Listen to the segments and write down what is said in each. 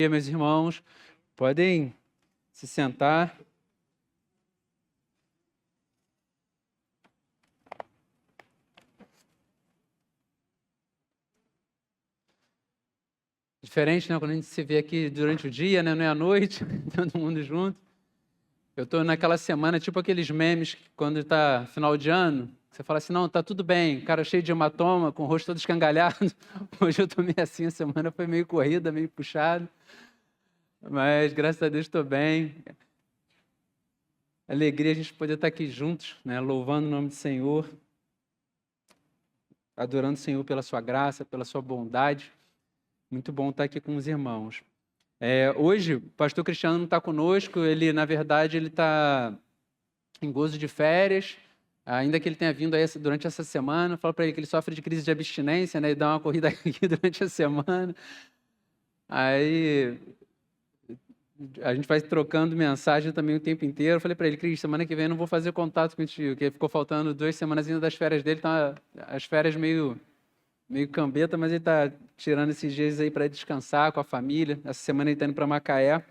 Dia, meus irmãos, podem se sentar. Diferente, né? Quando a gente se vê aqui durante o dia, né? Não é à noite, todo mundo junto. Eu estou naquela semana, tipo aqueles memes, quando está final de ano, você fala assim, não, tá tudo bem, cara cheio de hematoma, com o rosto todo escangalhado. Hoje eu estou meio assim, a semana foi meio corrida, meio puxada. Mas, graças a Deus, estou bem. Alegria a gente poder estar aqui juntos, né? Louvando o nome do Senhor, adorando o Senhor pela sua graça, pela sua bondade. Muito bom estar aqui com os irmãos. Hoje, o pastor Cristiano não está conosco, ele, na verdade, ele está em gozo de férias, ainda que ele tenha vindo aí durante essa semana. Falo para ele que ele sofre de crise de abstinência, né? E dá uma corrida aqui durante a semana. Aí a gente vai trocando mensagem também o tempo inteiro. Eu falei para ele, Cris, semana que vem eu não vou fazer contato contigo, porque ficou faltando 2 semanas ainda das férias dele, tá as férias meio cambeta, mas ele está tirando esses dias aí para descansar com a família. Essa semana ele está indo para Macaé.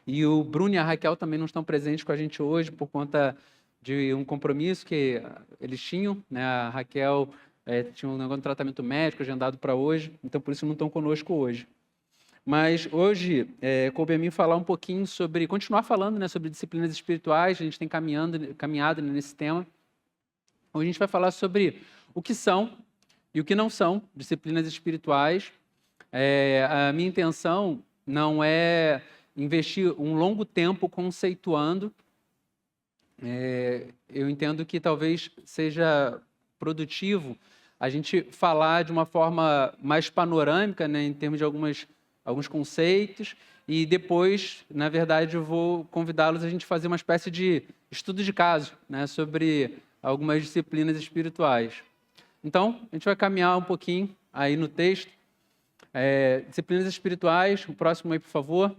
E o Bruno e a Raquel também não estão presentes com a gente hoje por conta de um compromisso que eles tinham, né? A Raquel tinha um negócio de tratamento médico agendado para hoje, então por isso não estão conosco hoje. Mas hoje, coube a mim falar um pouquinho sobre, continuar falando, né, sobre disciplinas espirituais. A gente tem caminhado nesse tema. Hoje a gente vai falar sobre o que são e o que não são disciplinas espirituais. A minha intenção não é investir um longo tempo conceituando. Eu entendo que talvez seja produtivo a gente falar de uma forma mais panorâmica, né, em termos de alguns conceitos, e depois, na verdade, eu vou convidá-los a gente fazer uma espécie de estudo de caso, né, sobre algumas disciplinas espirituais. Então, a gente vai caminhar um pouquinho aí no texto. Disciplinas espirituais, o próximo aí, por favor.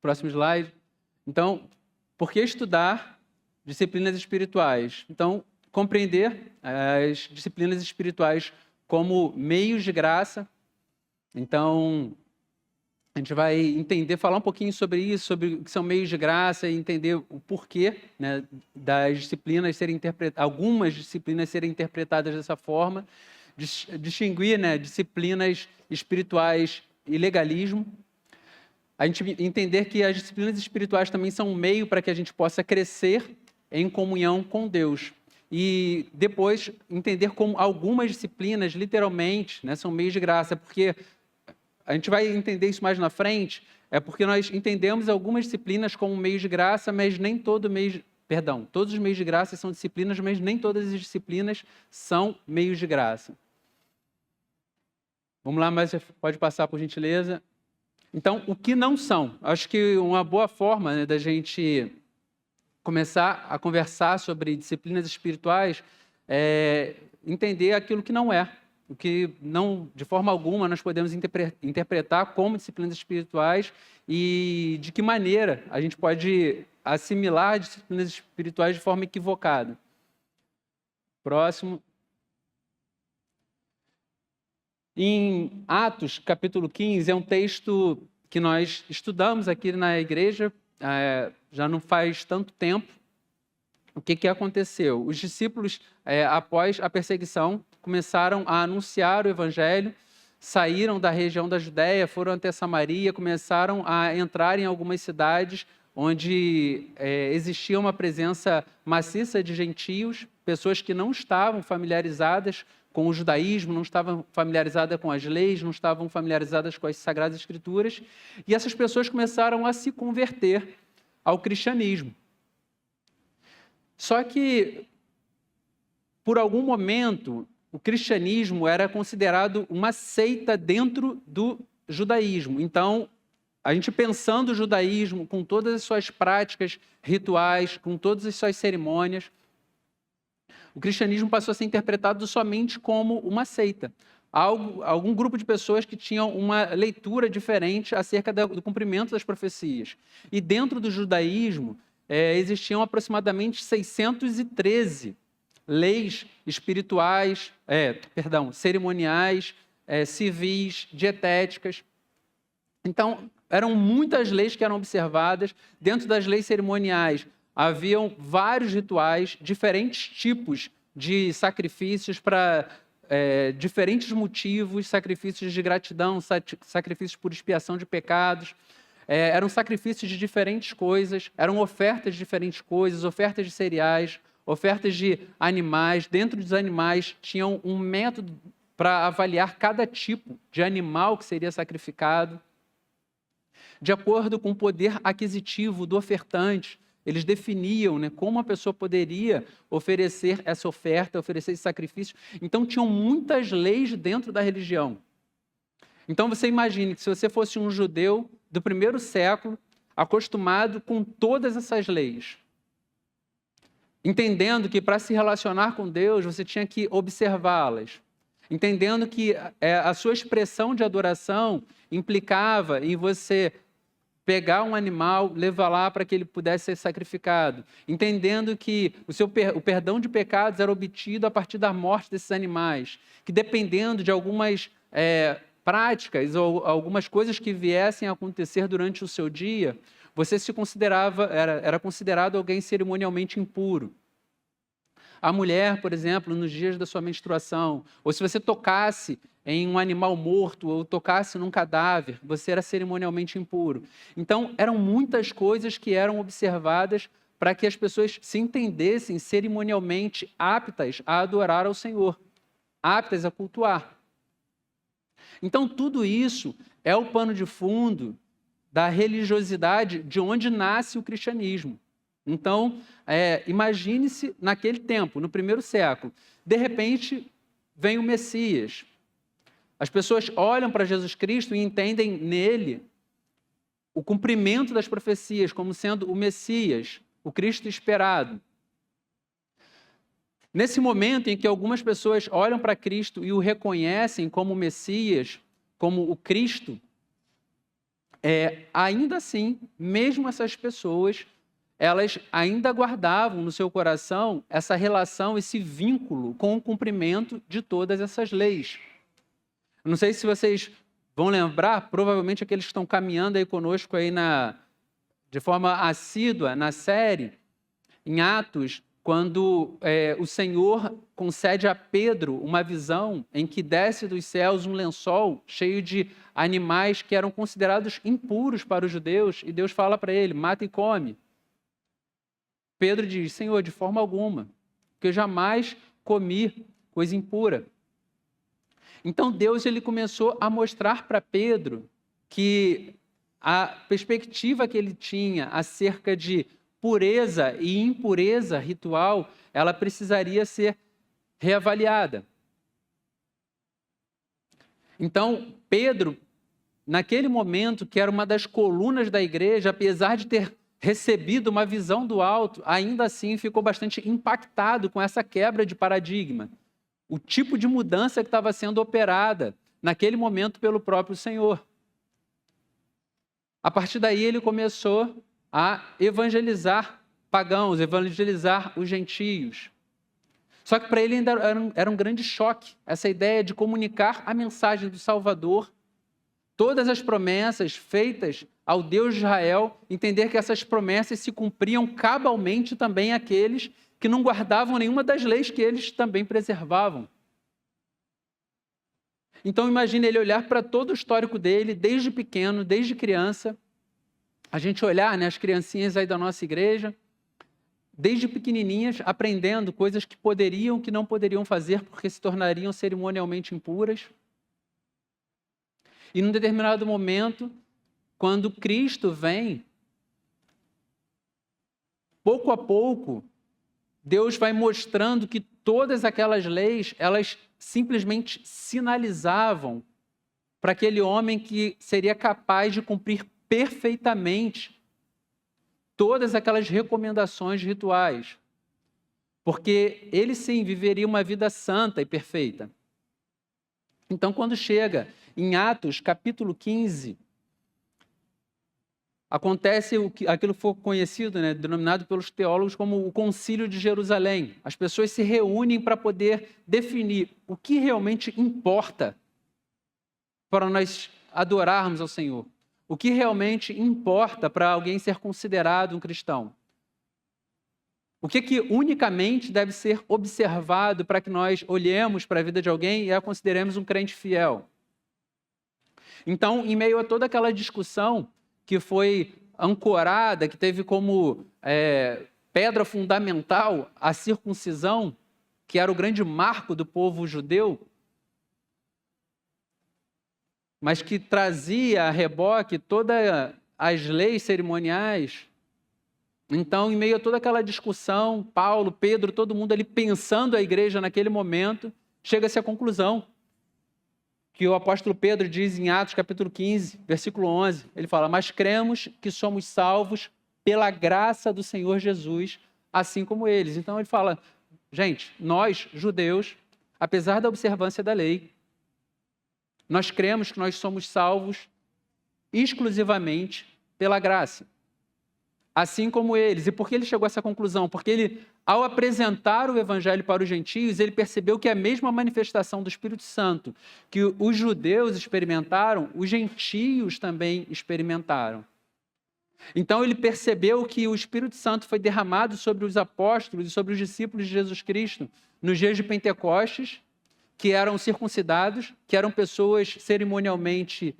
Próximo slide. Então, por que estudar disciplinas espirituais? Então, compreender as disciplinas espirituais como meios de graça. Então, a gente vai entender, falar um pouquinho sobre isso, sobre o que são meios de graça e entender o porquê, né, das disciplinas serem algumas disciplinas serem interpretadas dessa forma, distinguir, né, disciplinas espirituais e legalismo. A gente entender que as disciplinas espirituais também são um meio para que a gente possa crescer em comunhão com Deus. E depois entender como algumas disciplinas, literalmente, né, são meios de graça, porque a gente vai entender isso mais na frente, porque nós entendemos algumas disciplinas como meios de graça, mas nem todos os meios de graça são disciplinas, mas nem todas as disciplinas são meios de graça. Vamos lá, mas pode passar, por gentileza. Então, o que não são? Acho que uma boa forma, né, da gente começar a conversar sobre disciplinas espirituais é entender aquilo que não é. O que não, de forma alguma, nós podemos interpretar como disciplinas espirituais e de que maneira a gente pode assimilar disciplinas espirituais de forma equivocada. Próximo. Em Atos, capítulo 15, é um texto que nós estudamos aqui na igreja, já não faz tanto tempo. O que aconteceu? Os discípulos, após a perseguição, começaram a anunciar o evangelho, saíram da região da Judéia, foram até Samaria, começaram a entrar em algumas cidades onde existia uma presença maciça de gentios, pessoas que não estavam familiarizadas com o judaísmo, não estavam familiarizadas com as leis, não estavam familiarizadas com as Sagradas Escrituras, e essas pessoas começaram a se converter ao cristianismo. Só que, por algum momento, o cristianismo era considerado uma seita dentro do judaísmo. Então, a gente pensando o judaísmo com todas as suas práticas rituais, com todas as suas cerimônias, o cristianismo passou a ser interpretado somente como uma seita. Algum grupo de pessoas que tinham uma leitura diferente acerca do cumprimento das profecias. E dentro do judaísmo, existiam aproximadamente 613 leis espirituais, cerimoniais, civis, dietéticas. Então, eram muitas leis que eram observadas. Dentro das leis cerimoniais, haviam vários rituais, diferentes tipos de sacrifícios para diferentes motivos, sacrifícios de gratidão, sacrifícios por expiação de pecados. Eram sacrifícios de diferentes coisas, eram ofertas de diferentes coisas, ofertas de cereais, ofertas de animais. Dentro dos animais, tinham um método para avaliar cada tipo de animal que seria sacrificado. De acordo com o poder aquisitivo do ofertante, eles definiam, como a pessoa poderia oferecer essa oferta, oferecer esse sacrifício. Então, tinham muitas leis dentro da religião. Então, você imagine que se você fosse um judeu do primeiro século, acostumado com todas essas leis, entendendo que para se relacionar com Deus, você tinha que observá-las, entendendo que a sua expressão de adoração implicava em você pegar um animal, levar lá para que ele pudesse ser sacrificado, entendendo que o perdão de pecados era obtido a partir da morte desses animais, que dependendo de algumas práticas ou algumas coisas que viessem a acontecer durante o seu dia, você se considerava, era considerado alguém cerimonialmente impuro. A mulher, por exemplo, nos dias da sua menstruação, ou se você tocasse em um animal morto ou tocasse num cadáver, você era cerimonialmente impuro. Então, eram muitas coisas que eram observadas para que as pessoas se entendessem cerimonialmente aptas a adorar ao Senhor, aptas a cultuar. Então, tudo isso é o pano de fundo da religiosidade de onde nasce o cristianismo. Então, imagine-se naquele tempo, no primeiro século, de repente vem o Messias. As pessoas olham para Jesus Cristo e entendem nele o cumprimento das profecias como sendo o Messias, o Cristo esperado. Nesse momento em que algumas pessoas olham para Cristo e o reconhecem como o Messias, como o Cristo, ainda assim, mesmo essas pessoas, elas ainda guardavam no seu coração essa relação, esse vínculo com o cumprimento de todas essas leis. Não sei se vocês vão lembrar, provavelmente aqueles que estão caminhando aí conosco aí de forma assídua na série, em Atos, quando o Senhor concede a Pedro uma visão em que desce dos céus um lençol cheio de animais que eram considerados impuros para os judeus, e Deus fala para ele, mata e come. Pedro diz, Senhor, de forma alguma, porque eu jamais comi coisa impura. Então Deus ele começou a mostrar para Pedro que a perspectiva que ele tinha acerca de pureza e impureza ritual, ela precisaria ser reavaliada. Então Pedro, naquele momento que era uma das colunas da igreja, apesar de ter recebido uma visão do alto, ainda assim ficou bastante impactado com essa quebra de paradigma. O tipo de mudança que estava sendo operada naquele momento pelo próprio Senhor. A partir daí ele começou a evangelizar pagãos, evangelizar os gentios. Só que para ele ainda era um grande choque essa ideia de comunicar a mensagem do Salvador, todas as promessas feitas ao Deus de Israel, entender que essas promessas se cumpriam cabalmente também àqueles que não guardavam nenhuma das leis que eles também preservavam. Então imagine ele olhar para todo o histórico dele, desde pequeno, desde criança, a gente olhar, as criancinhas aí da nossa igreja, desde pequenininhas, aprendendo coisas que poderiam, que não poderiam fazer, porque se tornariam cerimonialmente impuras. E num determinado momento, quando Cristo vem, pouco a pouco, Deus vai mostrando que todas aquelas leis, elas simplesmente sinalizavam para aquele homem que seria capaz de cumprir perfeitamente todas aquelas recomendações rituais. Porque ele sim viveria uma vida santa e perfeita. Então, quando chega em Atos, capítulo 15, acontece aquilo que foi conhecido, né, denominado pelos teólogos como o Concílio de Jerusalém. As pessoas se reúnem para poder definir o que realmente importa para nós adorarmos ao Senhor. O que realmente importa para alguém ser considerado um cristão. O que unicamente deve ser observado para que nós olhemos para a vida de alguém e a consideremos um crente fiel. Então, em meio a toda aquela discussão que foi ancorada, que teve como pedra fundamental a circuncisão, que era o grande marco do povo judeu, mas que trazia a reboque todas as leis cerimoniais. Então, em meio a toda aquela discussão, Paulo, Pedro, todo mundo ali pensando a igreja naquele momento, chega-se à conclusão que o apóstolo Pedro diz em Atos capítulo 15, versículo 11. Ele fala, mas cremos que somos salvos pela graça do Senhor Jesus, assim como eles. Então ele fala, gente, nós, judeus, apesar da observância da lei, nós cremos que nós somos salvos exclusivamente pela graça. Assim como eles. E por que ele chegou a essa conclusão? Porque ele, ao apresentar o evangelho para os gentios, ele percebeu que a mesma manifestação do Espírito Santo que os judeus experimentaram, os gentios também experimentaram. Então ele percebeu que o Espírito Santo foi derramado sobre os apóstolos e sobre os discípulos de Jesus Cristo nos dias de Pentecostes, que eram circuncidados, que eram pessoas cerimonialmente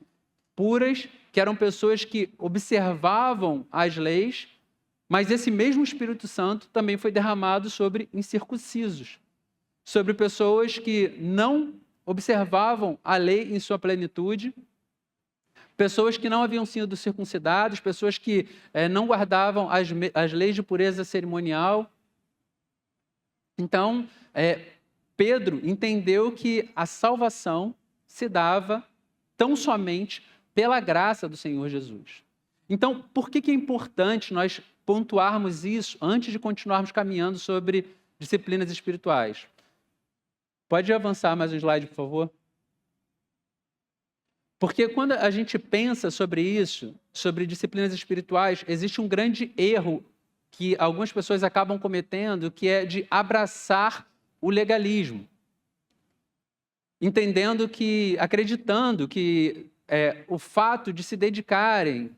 puras, que eram pessoas que observavam as leis, mas esse mesmo Espírito Santo também foi derramado sobre incircuncisos, sobre pessoas que não observavam a lei em sua plenitude, pessoas que não haviam sido circuncidadas, pessoas que não guardavam as leis de pureza cerimonial. Então, Pedro entendeu que a salvação se dava tão somente pela graça do Senhor Jesus. Então, por que é importante nós pontuarmos isso antes de continuarmos caminhando sobre disciplinas espirituais? Pode avançar mais um slide, por favor? Porque quando a gente pensa sobre isso, sobre disciplinas espirituais, existe um grande erro que algumas pessoas acabam cometendo, que é de abraçar o legalismo. Acreditando que o fato de se dedicarem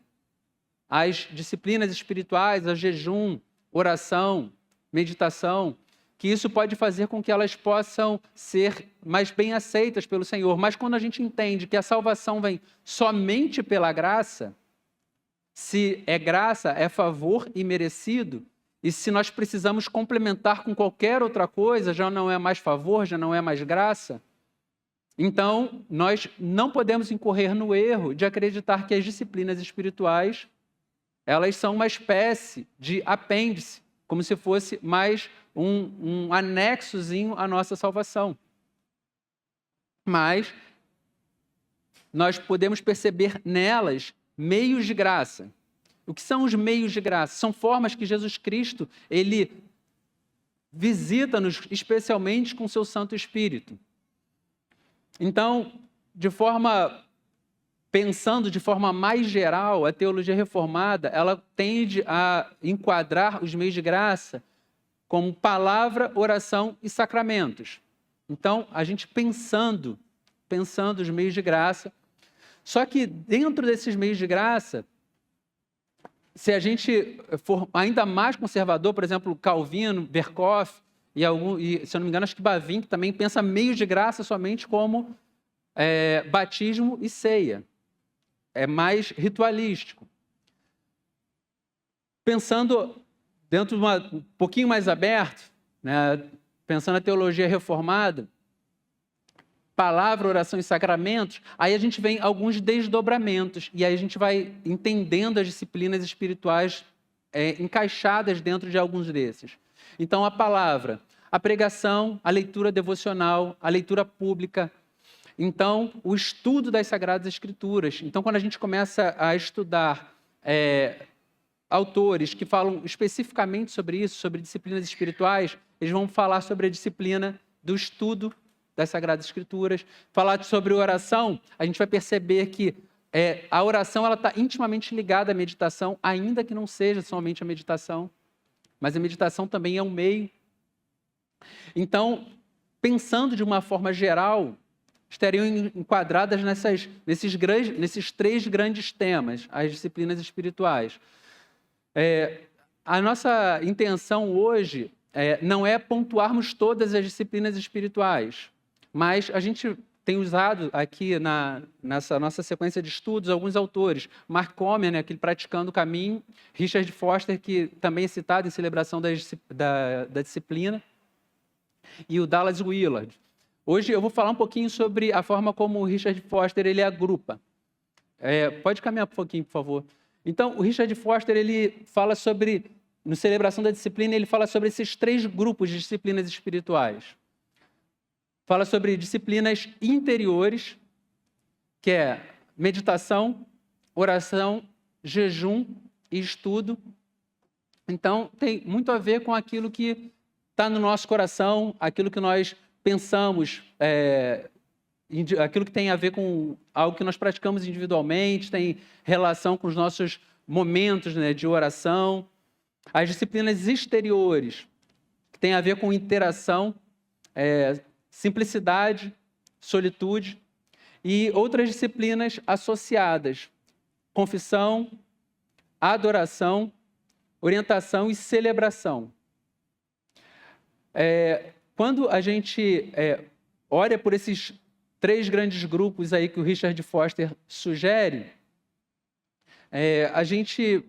às disciplinas espirituais, ao jejum, oração, meditação, que isso pode fazer com que elas possam ser mais bem aceitas pelo Senhor. Mas quando a gente entende que a salvação vem somente pela graça, se é graça, é favor imerecido, e se nós precisamos complementar com qualquer outra coisa, já não é mais favor, já não é mais graça, então nós não podemos incorrer no erro de acreditar que as disciplinas espirituais, elas são uma espécie de apêndice, como se fosse mais um anexozinho à nossa salvação. Mas nós podemos perceber nelas meios de graça. O que são os meios de graça? São formas que Jesus Cristo, ele visita-nos especialmente com seu Santo Espírito. Então, pensando de forma mais geral, a teologia reformada, ela tende a enquadrar os meios de graça como palavra, oração e sacramentos. Então, a gente pensando os meios de graça, só que dentro desses meios de graça, se a gente for ainda mais conservador, por exemplo, Calvino, Berkoff, e se eu não me engano, acho que Bavinck também pensa meios de graça somente como batismo e ceia. É mais ritualístico. Pensando dentro de um pouquinho mais aberto, né, pensando na teologia reformada, palavra, oração e sacramentos, aí a gente vem alguns desdobramentos, e aí a gente vai entendendo as disciplinas espirituais encaixadas dentro de alguns desses. Então, a palavra, a pregação, a leitura devocional, a leitura pública, então, o estudo das Sagradas Escrituras. Então, quando a gente começa a estudar autores que falam especificamente sobre isso, sobre disciplinas espirituais, eles vão falar sobre a disciplina do estudo das Sagradas Escrituras. Falar sobre oração, a gente vai perceber que a oração ela está intimamente ligada à meditação, ainda que não seja somente a meditação, mas a meditação também é um meio. Então, pensando de uma forma geral, estariam enquadradas nesses 3 grandes temas, as disciplinas espirituais. A nossa intenção hoje não é pontuarmos todas as disciplinas espirituais, mas a gente tem usado aqui nessa nossa sequência de estudos alguns autores. Mark Comer, né, aquele Praticando o Caminho, Richard Foster, que também é citado em Celebração da Disciplina, e o Dallas Willard. Hoje eu vou falar um pouquinho sobre a forma como o Richard Foster ele agrupa. Pode caminhar um pouquinho, por favor. Então, o Richard Foster ele fala sobre, no Celebração da Disciplina, ele fala sobre esses 3 grupos de disciplinas espirituais. Fala sobre disciplinas interiores, que é meditação, oração, jejum e estudo. Então, tem muito a ver com aquilo que está no nosso coração, aquilo que nós pensamos, aquilo que tem a ver com algo que nós praticamos individualmente, tem relação com os nossos momentos, né, de oração. As disciplinas exteriores, que tem a ver com interação, simplicidade, solitude, e outras disciplinas associadas, confissão, adoração, orientação e celebração. Quando a gente olha por esses 3 grandes grupos aí que o Richard Foster sugere, a gente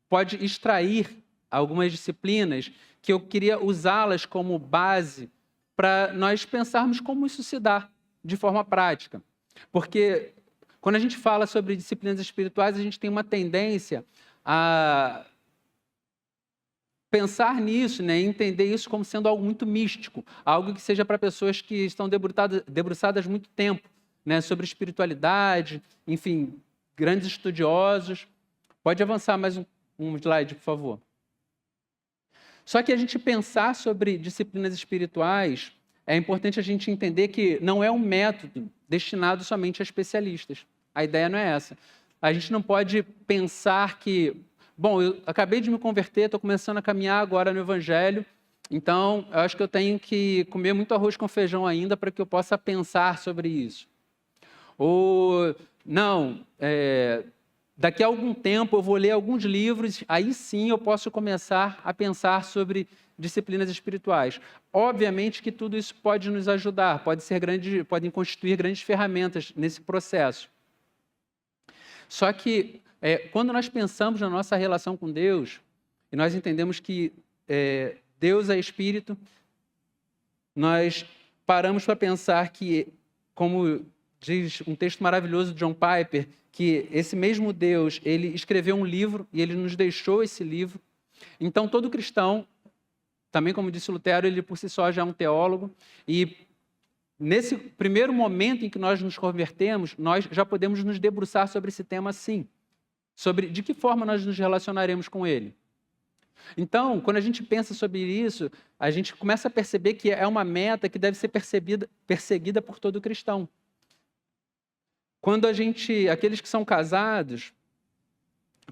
pode extrair algumas disciplinas que eu queria usá-las como base para nós pensarmos como isso se dá de forma prática. Porque quando a gente fala sobre disciplinas espirituais, a gente tem uma tendência a pensar nisso, né, entender isso como sendo algo muito místico, algo que seja para pessoas que estão debruçadas muito tempo, né, sobre espiritualidade, enfim, grandes estudiosos. Pode avançar mais um slide, por favor. Só que a gente pensar sobre disciplinas espirituais, é importante a gente entender que não é um método destinado somente a especialistas. A ideia não é essa. A gente não pode pensar que, bom, eu acabei de me converter, estou começando a caminhar agora no Evangelho, então eu acho que eu tenho que comer muito arroz com feijão ainda para que eu possa pensar sobre isso. Ou, não, daqui a algum tempo eu vou ler alguns livros, aí sim eu posso começar a pensar sobre disciplinas espirituais. Obviamente que tudo isso pode nos ajudar, podem constituir grandes ferramentas nesse processo. Só que quando nós pensamos na nossa relação com Deus, e nós entendemos que Deus é Espírito, nós paramos para pensar que, como diz um texto maravilhoso de John Piper, que esse mesmo Deus, ele escreveu um livro e ele nos deixou esse livro. Então, todo cristão, também como disse Lutero, ele por si só já é um teólogo, e nesse primeiro momento em que nós nos convertemos, nós já podemos nos debruçar sobre esse tema sim, sobre de que forma nós nos relacionaremos com ele. Então, quando a gente pensa sobre isso, a gente começa a perceber que é uma meta que deve ser perseguida por todo cristão. Quando aqueles que são casados,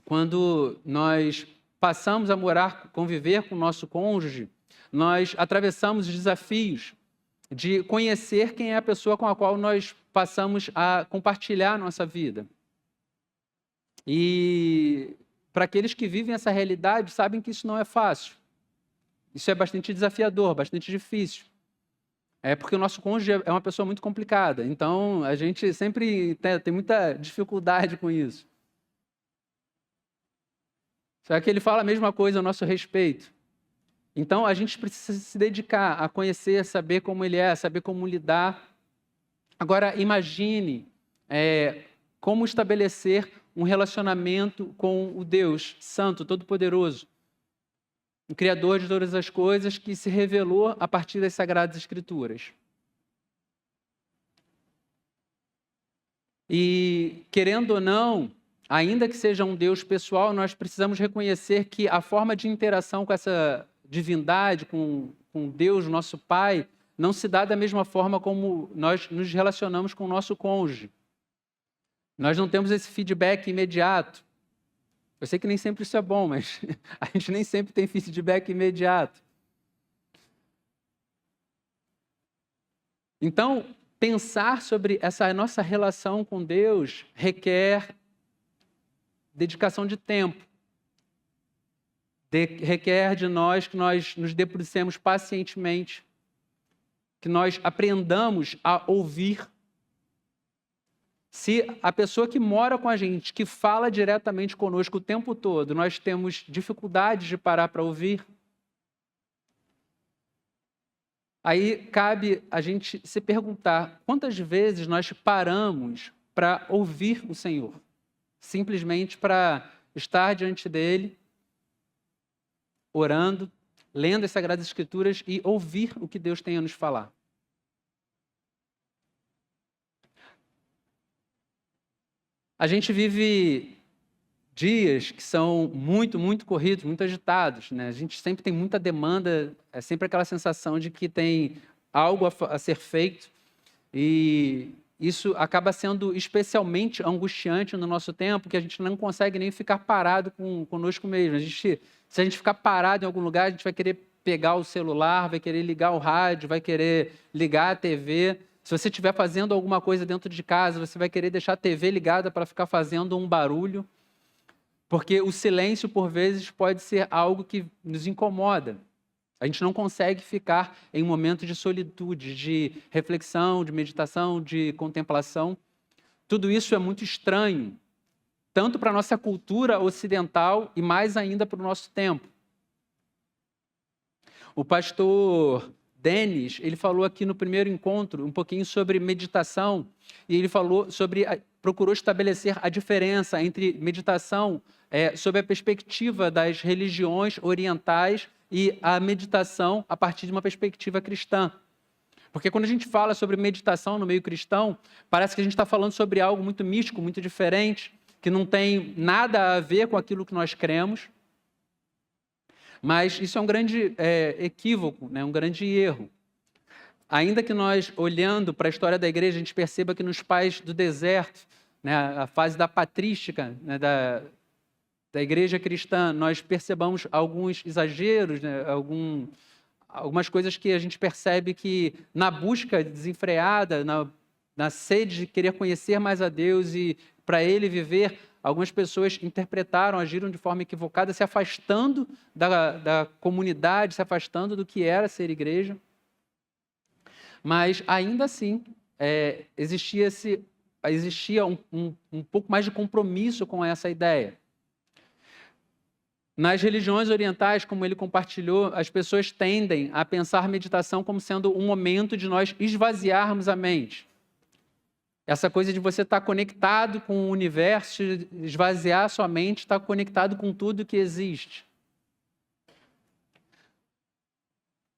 quando nós passamos a conviver com o nosso cônjuge, nós atravessamos os desafios de conhecer quem é a pessoa com a qual nós passamos a compartilhar a nossa vida. E para aqueles que vivem essa realidade, sabem que isso não é fácil. Isso é bastante desafiador, bastante difícil. Porque o nosso cônjuge é uma pessoa muito complicada. Então, a gente sempre tem muita dificuldade com isso. Só que ele fala a mesma coisa a nosso respeito. Então, a gente precisa se dedicar a conhecer, saber como ele é, saber como lidar. Agora, imagine como estabelecer um relacionamento com o Deus Santo, Todo-Poderoso, o Criador de todas as coisas, que se revelou a partir das Sagradas Escrituras. E, querendo ou não, ainda que seja um Deus pessoal, nós precisamos reconhecer que a forma de interação com essa divindade, com Deus, nosso Pai, não se dá da mesma forma como nós nos relacionamos com o nosso cônjuge. Nós não temos esse feedback imediato. Eu sei que nem sempre isso é bom, mas a gente nem sempre tem feedback imediato. Então, pensar sobre essa nossa relação com Deus requer dedicação de tempo. Requer de nós que nós nos debrucemos pacientemente, que nós aprendamos a ouvir. Se a pessoa que mora com a gente, que fala diretamente conosco o tempo todo, nós temos dificuldades de parar para ouvir, aí cabe a gente se perguntar quantas vezes nós paramos para ouvir o Senhor, simplesmente para estar diante dele, orando, lendo as Sagradas Escrituras e ouvir o que Deus tem a nos falar. A gente vive dias que são muito, muito corridos, muito agitados, né? A gente sempre tem muita demanda, é sempre aquela sensação de que tem algo a ser feito, e isso acaba sendo especialmente angustiante no nosso tempo, que a gente não consegue nem ficar parado conosco mesmo. Se a gente ficar parado em algum lugar, a gente vai querer pegar o celular, vai querer ligar o rádio, vai querer ligar a TV. Se você estiver fazendo alguma coisa dentro de casa, você vai querer deixar a TV ligada para ficar fazendo um barulho, porque o silêncio, por vezes, pode ser algo que nos incomoda. A gente não consegue ficar em momentos de solitude, de reflexão, de meditação, de contemplação. Tudo isso é muito estranho, tanto para a nossa cultura ocidental e mais ainda para o nosso tempo. O pastor Denis, ele falou aqui no primeiro encontro um pouquinho sobre meditação, e ele falou procurou estabelecer a diferença entre meditação sob a perspectiva das religiões orientais e a meditação a partir de uma perspectiva cristã. Porque quando a gente fala sobre meditação no meio cristão, parece que a gente está falando sobre algo muito místico, muito diferente, que não tem nada a ver com aquilo que nós cremos. Mas isso é um grande equívoco, né? Um grande erro. Ainda que nós, olhando para a história da igreja, a gente perceba que nos pais do deserto, né, a fase da patrística, né, da igreja cristã, nós percebamos alguns exageros, né, algumas coisas que a gente percebe que na busca desenfreada, na sede de querer conhecer mais a Deus e para Ele viver, algumas pessoas interpretaram, agiram de forma equivocada, se afastando da comunidade, se afastando do que era ser igreja. Mas ainda assim, existia um pouco mais de compromisso com essa ideia. Nas religiões orientais, como ele compartilhou, as pessoas tendem a pensar meditação como sendo um momento de nós esvaziarmos a mente. Essa coisa de você estar conectado com o universo, esvaziar sua mente, estar conectado com tudo que existe.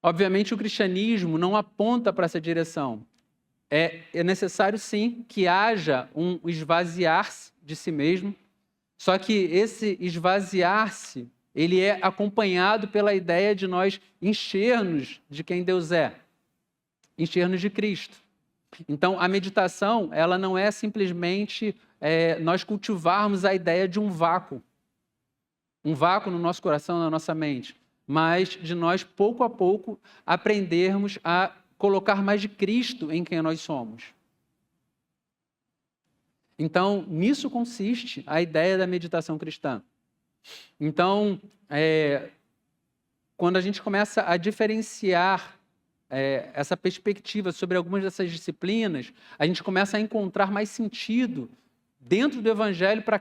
Obviamente, o cristianismo não aponta para essa direção. É necessário, sim, que haja um esvaziar-se de si mesmo, só que esse esvaziar-se, ele é acompanhado pela ideia de nós encher-nos de quem Deus é, encher-nos de Cristo. Então, a meditação, ela não é simplesmente nós cultivarmos a ideia de um vácuo no nosso coração, na nossa mente, mas de nós, pouco a pouco, aprendermos a colocar mais de Cristo em quem nós somos. Então, nisso consiste a ideia da meditação cristã. Então, quando a gente começa a diferenciar essa perspectiva sobre algumas dessas disciplinas, a gente começa a encontrar mais sentido dentro do Evangelho para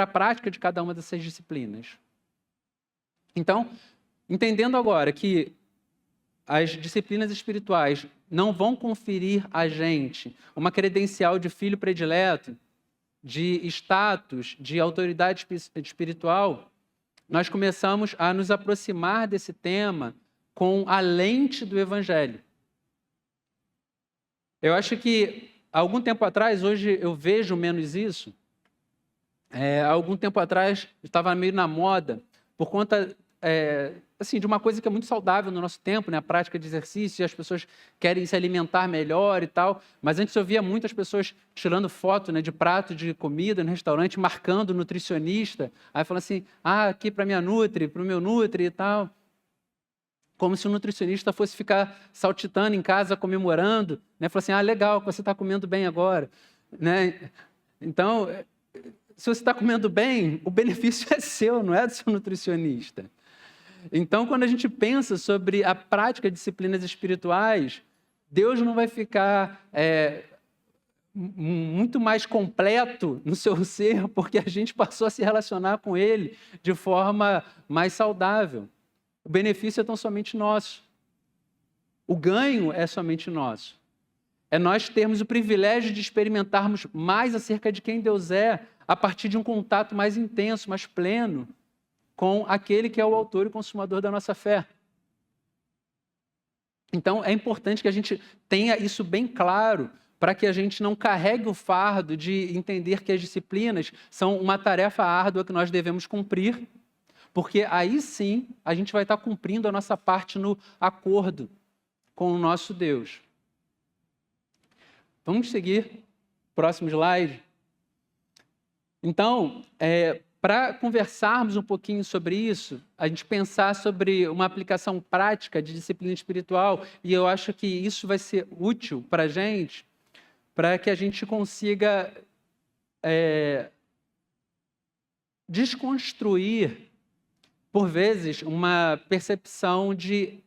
a prática de cada uma dessas disciplinas. Então, entendendo agora que as disciplinas espirituais não vão conferir a gente uma credencial de filho predileto, de status, de autoridade espiritual, nós começamos a nos aproximar desse tema com a lente do Evangelho. Eu acho que, há algum tempo atrás, hoje eu vejo menos isso, há algum tempo atrás estava meio na moda, por conta assim, de uma coisa que é muito saudável no nosso tempo, né? A prática de exercício, e as pessoas querem se alimentar melhor e tal. Mas antes eu via muitas pessoas tirando foto, né, de prato de comida no restaurante, marcando o nutricionista. Aí falando assim, aqui para minha Nutri, para o meu Nutri e tal. Como se o nutricionista fosse ficar saltitando em casa, comemorando, né? Falando assim, legal, você está comendo bem agora, né? Então, se você está comendo bem, o benefício é seu, não é do seu nutricionista. Então, quando a gente pensa sobre a prática de disciplinas espirituais, Deus não vai ficar muito mais completo no seu ser, porque a gente passou a se relacionar com Ele de forma mais saudável. O benefício é tão somente nosso. O ganho é somente nosso. É nós termos o privilégio de experimentarmos mais acerca de quem Deus é, a partir de um contato mais intenso, mais pleno, com aquele que é o autor e consumador da nossa fé. Então, é importante que a gente tenha isso bem claro, para que a gente não carregue o fardo de entender que as disciplinas são uma tarefa árdua que nós devemos cumprir, porque aí sim a gente vai estar cumprindo a nossa parte no acordo com o nosso Deus. Vamos seguir. Próximo slide. Então, para conversarmos um pouquinho sobre isso, a gente pensar sobre uma aplicação prática de disciplina espiritual, e eu acho que isso vai ser útil para a gente, para que a gente consiga desconstruir, por vezes, uma percepção de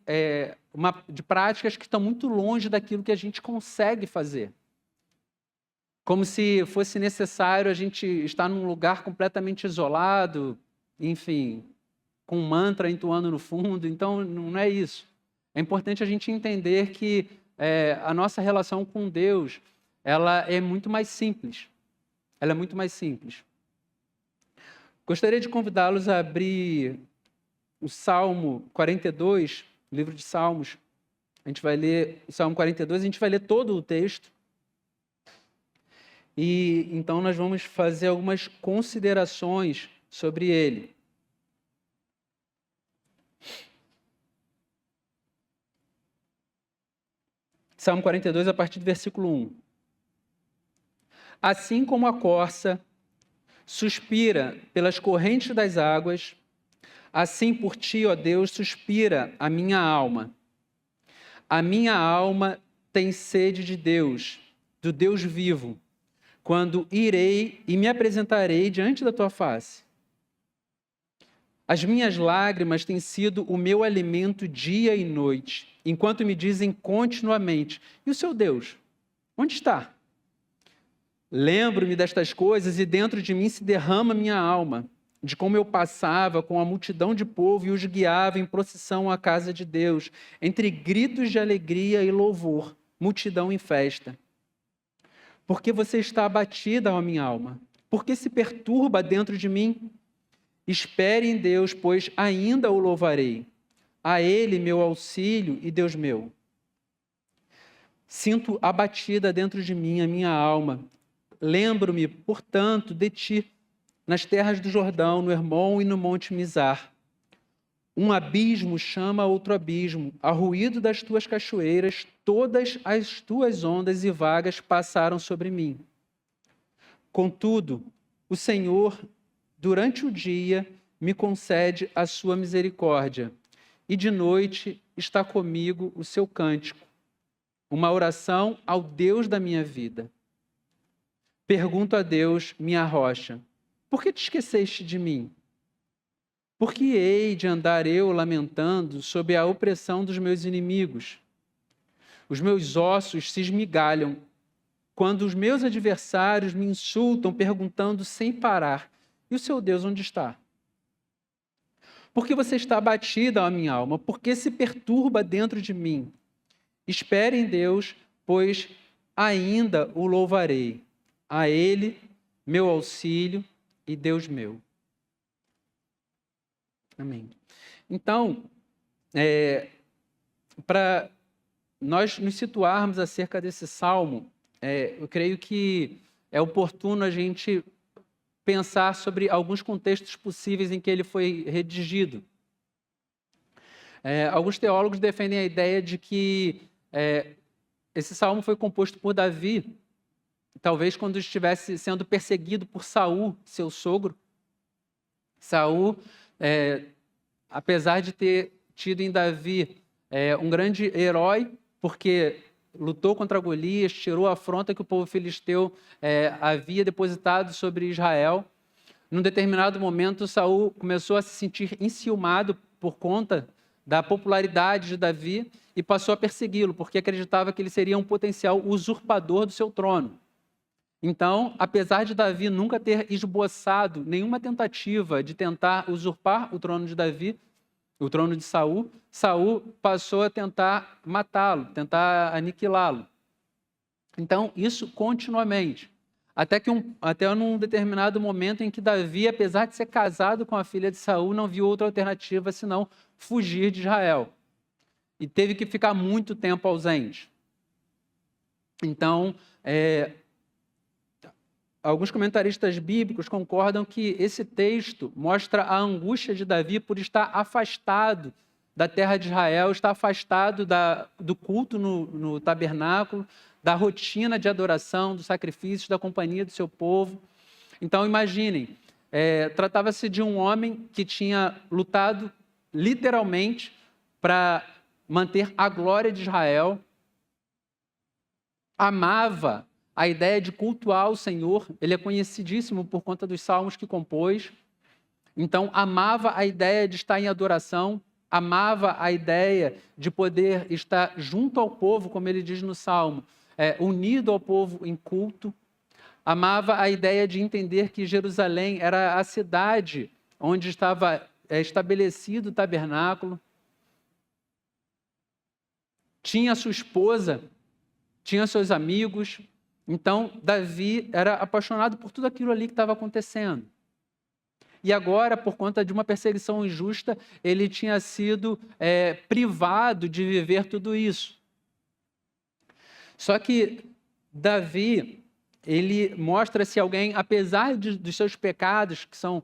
práticas que estão muito longe daquilo que a gente consegue fazer. Como se fosse necessário a gente estar num lugar completamente isolado, enfim, com um mantra entoando no fundo. Então, não é isso. É importante a gente entender que a nossa relação com Deus, ela é muito mais simples. Ela é muito mais simples. Gostaria de convidá-los a abrir o Salmo 42, livro de Salmos. A gente vai ler o Salmo 42, a gente vai ler todo o texto. E então nós vamos fazer algumas considerações sobre ele. Salmo 42, a partir do versículo 1. Assim como a corça suspira pelas correntes das águas, assim por ti, ó Deus, suspira a minha alma. A minha alma tem sede de Deus, do Deus vivo, quando irei e me apresentarei diante da tua face. As minhas lágrimas têm sido o meu alimento dia e noite, enquanto me dizem continuamente, e o seu Deus, onde está? Lembro-me destas coisas e dentro de mim se derrama minha alma, de como eu passava com a multidão de povo e os guiava em procissão à casa de Deus, entre gritos de alegria e louvor, multidão em festa. Porque você está abatida, ó minha alma? Porque se perturba dentro de mim? Espere em Deus, pois ainda o louvarei. A Ele, meu auxílio e Deus meu. Sinto abatida dentro de mim a minha alma. Lembro-me, portanto, de ti, nas terras do Jordão, no Hermon e no Monte Mizar. Um abismo chama outro abismo, ao ruído das tuas cachoeiras, todas as tuas ondas e vagas passaram sobre mim. Contudo, o Senhor, durante o dia, me concede a sua misericórdia, e de noite está comigo o seu cântico, uma oração ao Deus da minha vida. Pergunto a Deus, minha rocha, por que te esqueceste de mim? Por que hei de andar eu lamentando sob a opressão dos meus inimigos? Os meus ossos se esmigalham quando os meus adversários me insultam, perguntando sem parar, e o seu Deus onde está? Por que você está abatida, ó minha alma? Por que se perturba dentro de mim? Espere em Deus, pois ainda o louvarei. A Ele, meu auxílio e Deus meu. Amém. Então, para nós nos situarmos acerca desse salmo, eu creio que é oportuno a gente pensar sobre alguns contextos possíveis em que ele foi redigido. Alguns teólogos defendem a ideia de que esse salmo foi composto por Davi, talvez quando estivesse sendo perseguido por Saul, seu sogro. Saul, apesar de ter tido em Davi um grande herói, porque lutou contra Golias, tirou a afronta que o povo filisteu havia depositado sobre Israel. Num determinado momento, Saul começou a se sentir enciumado por conta da popularidade de Davi e passou a persegui-lo, porque acreditava que ele seria um potencial usurpador do seu trono. Então, apesar de Davi nunca ter esboçado nenhuma tentativa de tentar usurpar o trono de Davi, o trono de Saul, Saul passou a tentar matá-lo, tentar aniquilá-lo. Então, isso continuamente. Até num determinado momento em que Davi, apesar de ser casado com a filha de Saul, não viu outra alternativa senão fugir de Israel. E teve que ficar muito tempo ausente. Então, alguns comentaristas bíblicos concordam que esse texto mostra a angústia de Davi por estar afastado da terra de Israel, estar afastado do culto no tabernáculo, da rotina de adoração, dos sacrifícios, da companhia do seu povo. Então, imaginem, tratava-se de um homem que tinha lutado literalmente para manter a glória de Israel, amava a ideia de cultuar o Senhor, ele é conhecidíssimo por conta dos salmos que compôs, então amava a ideia de estar em adoração, amava a ideia de poder estar junto ao povo, como ele diz no Salmo, unido ao povo em culto, amava a ideia de entender que Jerusalém era a cidade onde estava estabelecido o tabernáculo, tinha sua esposa, tinha seus amigos. Então, Davi era apaixonado por tudo aquilo ali que estava acontecendo. E agora, por conta de uma perseguição injusta, ele tinha sido privado de viver tudo isso. Só que Davi, ele mostra-se alguém, apesar dos seus pecados, que são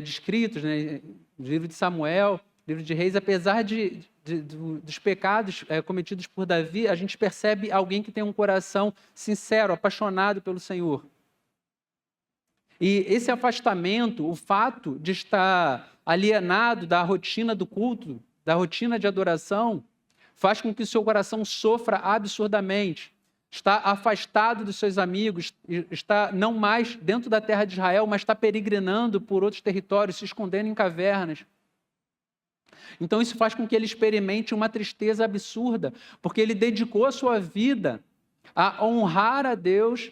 descritos, né, no livro de Samuel, livro de Reis, apesar dos pecados cometidos por Davi, a gente percebe alguém que tem um coração sincero, apaixonado pelo Senhor. E esse afastamento, o fato de estar alienado da rotina do culto, da rotina de adoração, faz com que o seu coração sofra absurdamente. Está afastado dos seus amigos, está não mais dentro da terra de Israel, mas está peregrinando por outros territórios, se escondendo em cavernas. Então isso faz com que ele experimente uma tristeza absurda, porque ele dedicou a sua vida a honrar a Deus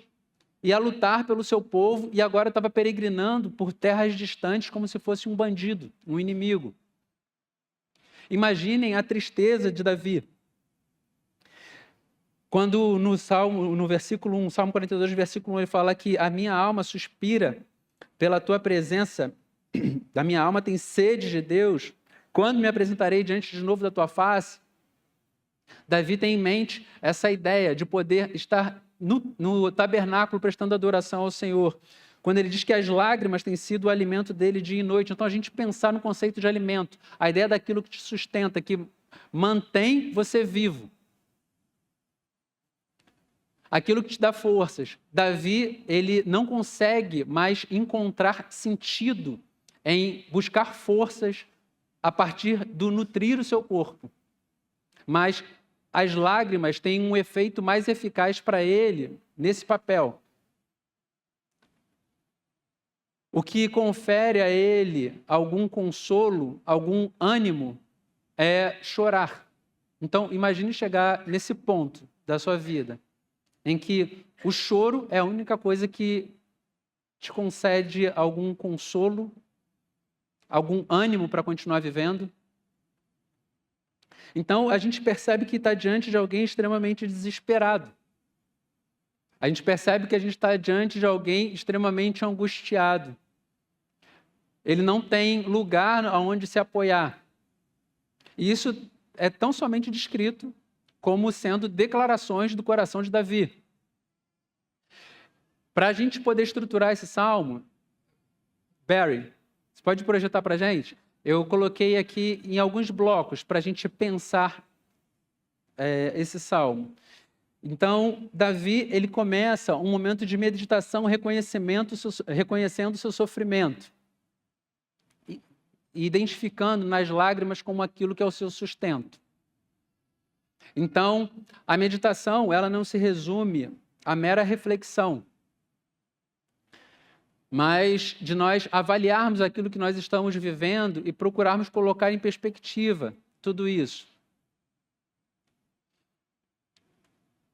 e a lutar pelo seu povo, e agora estava peregrinando por terras distantes como se fosse um bandido, um inimigo. Imaginem a tristeza de Davi. Quando no versículo 1, Salmo 42, versículo 1, ele fala que a minha alma suspira pela tua presença, a minha alma tem sede de Deus, quando me apresentarei diante de novo da tua face? Davi tem em mente essa ideia de poder estar no tabernáculo prestando adoração ao Senhor. Quando ele diz que as lágrimas têm sido o alimento dele dia e noite. Então, a gente pensar no conceito de alimento, a ideia daquilo que te sustenta, que mantém você vivo. Aquilo que te dá forças. Davi, ele não consegue mais encontrar sentido em buscar forças a partir do nutrir o seu corpo. Mas as lágrimas têm um efeito mais eficaz para ele nesse papel. O que confere a ele algum consolo, algum ânimo, é chorar. Então, imagine chegar nesse ponto da sua vida, em que o choro é a única coisa que te concede algum consolo, algum ânimo para continuar vivendo. Então, a gente percebe que está diante de alguém extremamente desesperado. A gente percebe que a gente está diante de alguém extremamente angustiado. Ele não tem lugar aonde se apoiar. E isso é tão somente descrito como sendo declarações do coração de Davi. Para a gente poder estruturar esse salmo, Barry, você pode projetar para a gente? eu coloquei aqui em alguns blocos para a gente pensar esse salmo. Então, Davi, ele começa um momento de meditação reconhecendo o seu sofrimento e identificando nas lágrimas como aquilo que é o seu sustento. Então, a meditação, ela não se resume à mera reflexão, mas de nós avaliarmos aquilo que nós estamos vivendo e procurarmos colocar em perspectiva tudo isso.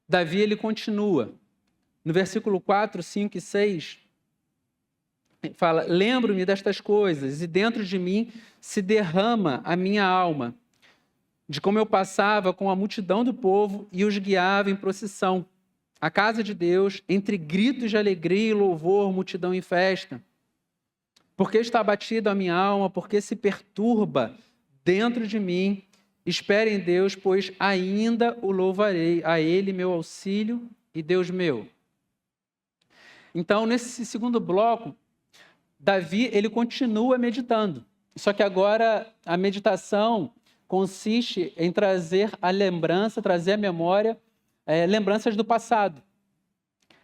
Davi, ele continua. No versículo 4, 5 e 6, fala: lembro-me destas coisas e dentro de mim se derrama a minha alma, de como eu passava com a multidão do povo e os guiava em procissão, à casa de Deus, entre gritos de alegria e louvor, multidão em festa. Porque está abatida a minha alma, porque se perturba dentro de mim. Espere em Deus, pois ainda o louvarei, a Ele meu auxílio e Deus meu. Então, nesse segundo bloco, Davi, ele continua meditando. Só que agora a meditação consiste em trazer a lembrança, trazer à memória lembranças do passado.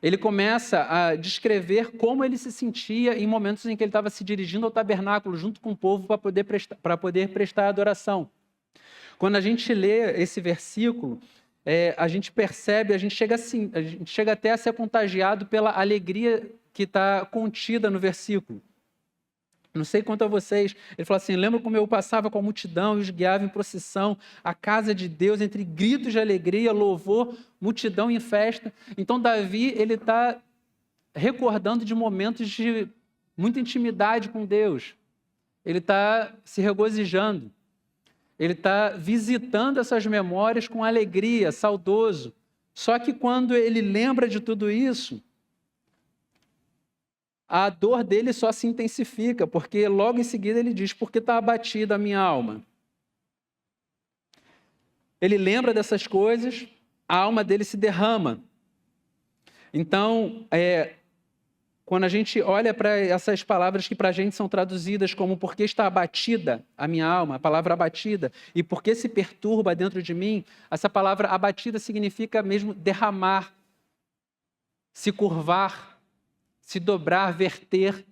Ele começa a descrever como ele se sentia em momentos em que ele estava se dirigindo ao tabernáculo junto com o povo para poder prestar adoração. Quando a gente lê esse versículo, a gente percebe, a gente chega até a ser contagiado pela alegria que está contida no versículo. Não sei quanto a vocês, ele fala assim: lembro como eu passava com a multidão e os guiava em procissão, à casa de Deus, entre gritos de alegria, louvor, multidão em festa. Então Davi, ele está recordando de momentos de muita intimidade com Deus. Ele está se regozijando. Ele está visitando essas memórias com alegria, saudoso. Só que quando ele lembra de tudo isso, a dor dele só se intensifica, porque logo em seguida ele diz: porque está abatida a minha alma. Ele lembra dessas coisas, a alma dele se derrama. Então, quando a gente olha para essas palavras que para a gente são traduzidas como porque está abatida a minha alma, a palavra abatida, e porque se perturba dentro de mim, essa palavra abatida significa mesmo derramar, se curvar, se dobrar, verter.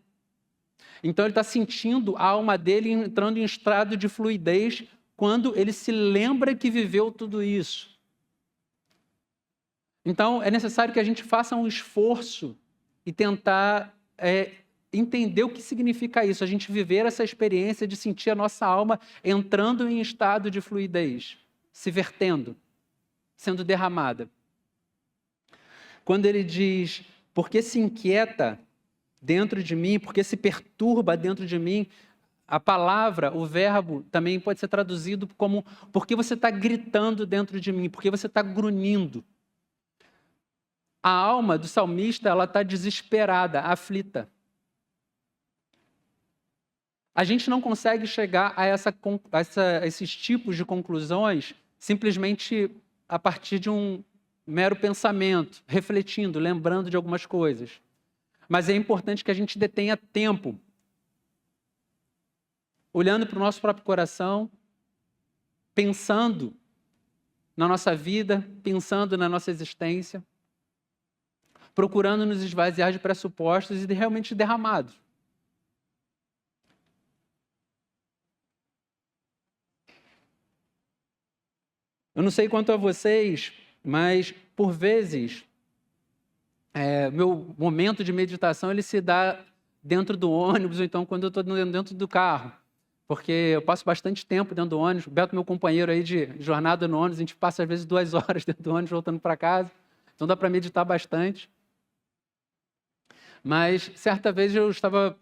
Então ele está sentindo a alma dele entrando em estado de fluidez quando ele se lembra que viveu tudo isso. Então é necessário que a gente faça um esforço e tentar entender o que significa isso, a gente viver essa experiência de sentir a nossa alma entrando em estado de fluidez, se vertendo, sendo derramada. Quando ele diz: porque se inquieta dentro de mim, porque se perturba dentro de mim, a palavra, o verbo, também pode ser traduzido como porque você está gritando dentro de mim, porque você está grunhindo. A alma do salmista, ela está desesperada, aflita. A gente não consegue chegar a esses tipos de conclusões simplesmente a partir de um mero pensamento, refletindo, lembrando de algumas coisas. Mas é importante que a gente detenha tempo, olhando para o nosso próprio coração, pensando na nossa vida, pensando na nossa existência, procurando nos esvaziar de pressupostos e realmente derramados. Eu não sei quanto a vocês, mas por vezes meu momento de meditação ele se dá dentro do ônibus ou então quando eu estou dentro do carro, porque eu passo bastante tempo dentro do ônibus. O Beto, meu companheiro aí de jornada no ônibus, a gente passa às vezes 2 horas dentro do ônibus voltando para casa, então dá para meditar bastante. Mas certa vez eu estava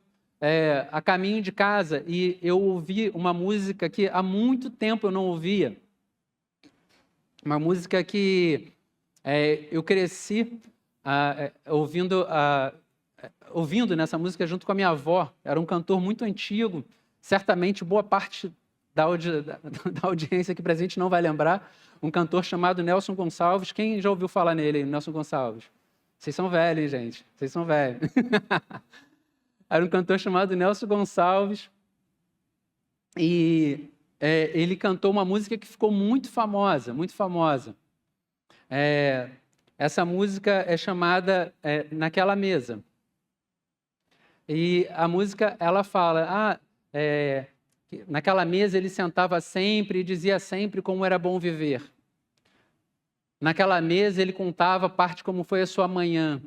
a caminho de casa e eu ouvi uma música que há muito tempo eu não ouvia. Uma música que eu cresci ouvindo nessa música junto com a minha avó. Era um cantor muito antigo, certamente boa parte da audiência aqui presente não vai lembrar. Um cantor chamado Nelson Gonçalves. Quem já ouviu falar nele, Nelson Gonçalves? Vocês são velhos, hein, gente? Vocês são velhos. Era um cantor chamado Nelson Gonçalves. E ele cantou uma música que ficou muito famosa, muito famosa. Essa música é chamada Naquela Mesa. E a música, ela fala, naquela mesa ele sentava sempre e dizia sempre como era bom viver. Naquela mesa ele contava parte como foi a sua manhã.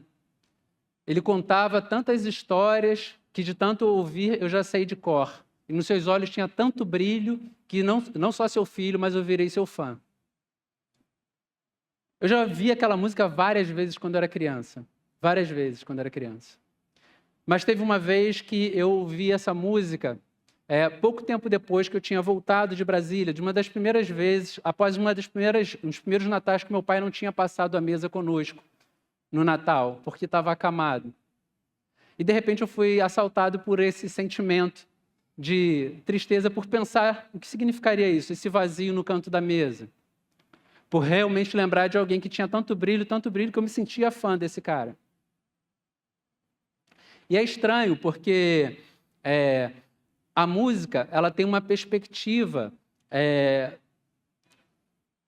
Ele contava tantas histórias que de tanto ouvir eu já sei de cor. E nos seus olhos tinha tanto brilho que não só seu filho, mas eu virei seu fã. Eu já vi aquela música várias vezes quando era criança. Várias vezes quando era criança. Mas teve uma vez que eu ouvi essa música, pouco tempo depois que eu tinha voltado de Brasília, de uma das primeiras vezes, após um dos primeiros natais que meu pai não tinha passado a mesa conosco no Natal, porque estava acamado. E de repente eu fui assaltado por esse sentimento de tristeza por pensar o que significaria isso, esse vazio no canto da mesa. Por realmente lembrar de alguém que tinha tanto brilho que eu me sentia fã desse cara. E é estranho porque a música ela tem uma perspectiva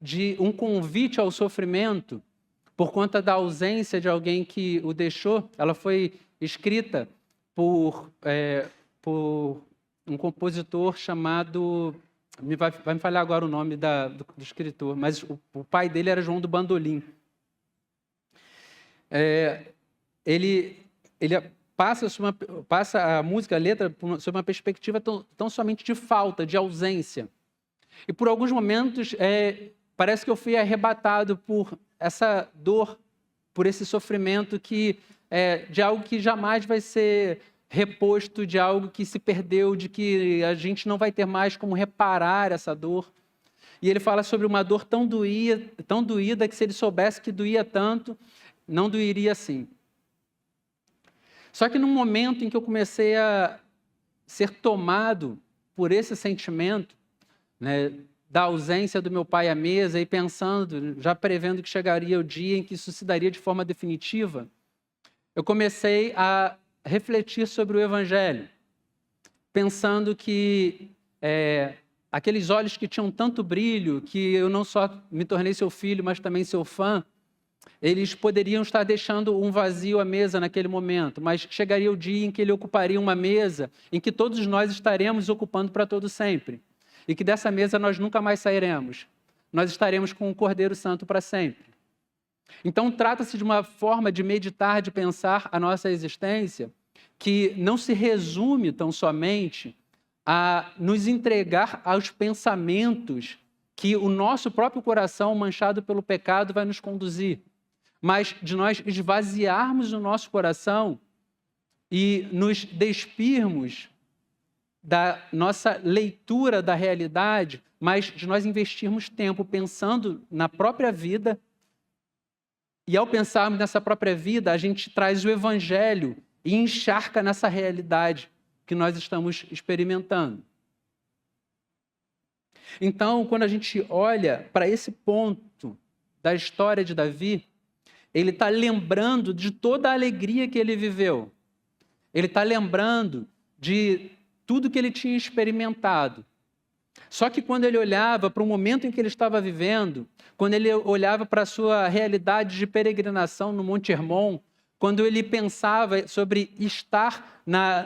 de um convite ao sofrimento por conta da ausência de alguém que o deixou. Ela foi escrita por um compositor chamado... Vai me falhar agora o nome do escritor, mas o pai dele era João do Bandolim. Ele passa a música, a letra, sob uma perspectiva tão somente de falta, de ausência. E por alguns momentos, parece que eu fui arrebatado por essa dor, por esse sofrimento de algo que jamais vai ser reposto, de algo que se perdeu, de que a gente não vai ter mais como reparar essa dor. E ele fala sobre uma dor tão doída que se ele soubesse que doía tanto, não doeria assim. Só que no momento em que eu comecei a ser tomado por esse sentimento, né, da ausência do meu pai à mesa e pensando, já prevendo que chegaria o dia em que isso se daria de forma definitiva, eu comecei a refletir sobre o Evangelho, pensando que aqueles olhos que tinham tanto brilho, que eu não só me tornei seu filho, mas também seu fã, eles poderiam estar deixando um vazio à mesa naquele momento, mas chegaria o dia em que ele ocuparia uma mesa em que todos nós estaremos ocupando para todo sempre. E que dessa mesa nós nunca mais sairemos. Nós estaremos com o Cordeiro Santo para sempre. Então, trata-se de uma forma de meditar, de pensar a nossa existência, que não se resume tão somente a nos entregar aos pensamentos que o nosso próprio coração, manchado pelo pecado, vai nos conduzir, mas de nós esvaziarmos o nosso coração e nos despirmos da nossa leitura da realidade, mas de nós investirmos tempo pensando na própria vida. E ao pensarmos nessa própria vida, a gente traz o Evangelho e encharca nessa realidade que nós estamos experimentando. Então, quando a gente olha para esse ponto da história de Davi, ele está lembrando de toda a alegria que ele viveu. Ele está lembrando de tudo que ele tinha experimentado. Só que quando ele olhava para o momento em que ele estava vivendo, quando ele olhava para a sua realidade de peregrinação no Monte Hermon, quando ele pensava sobre estar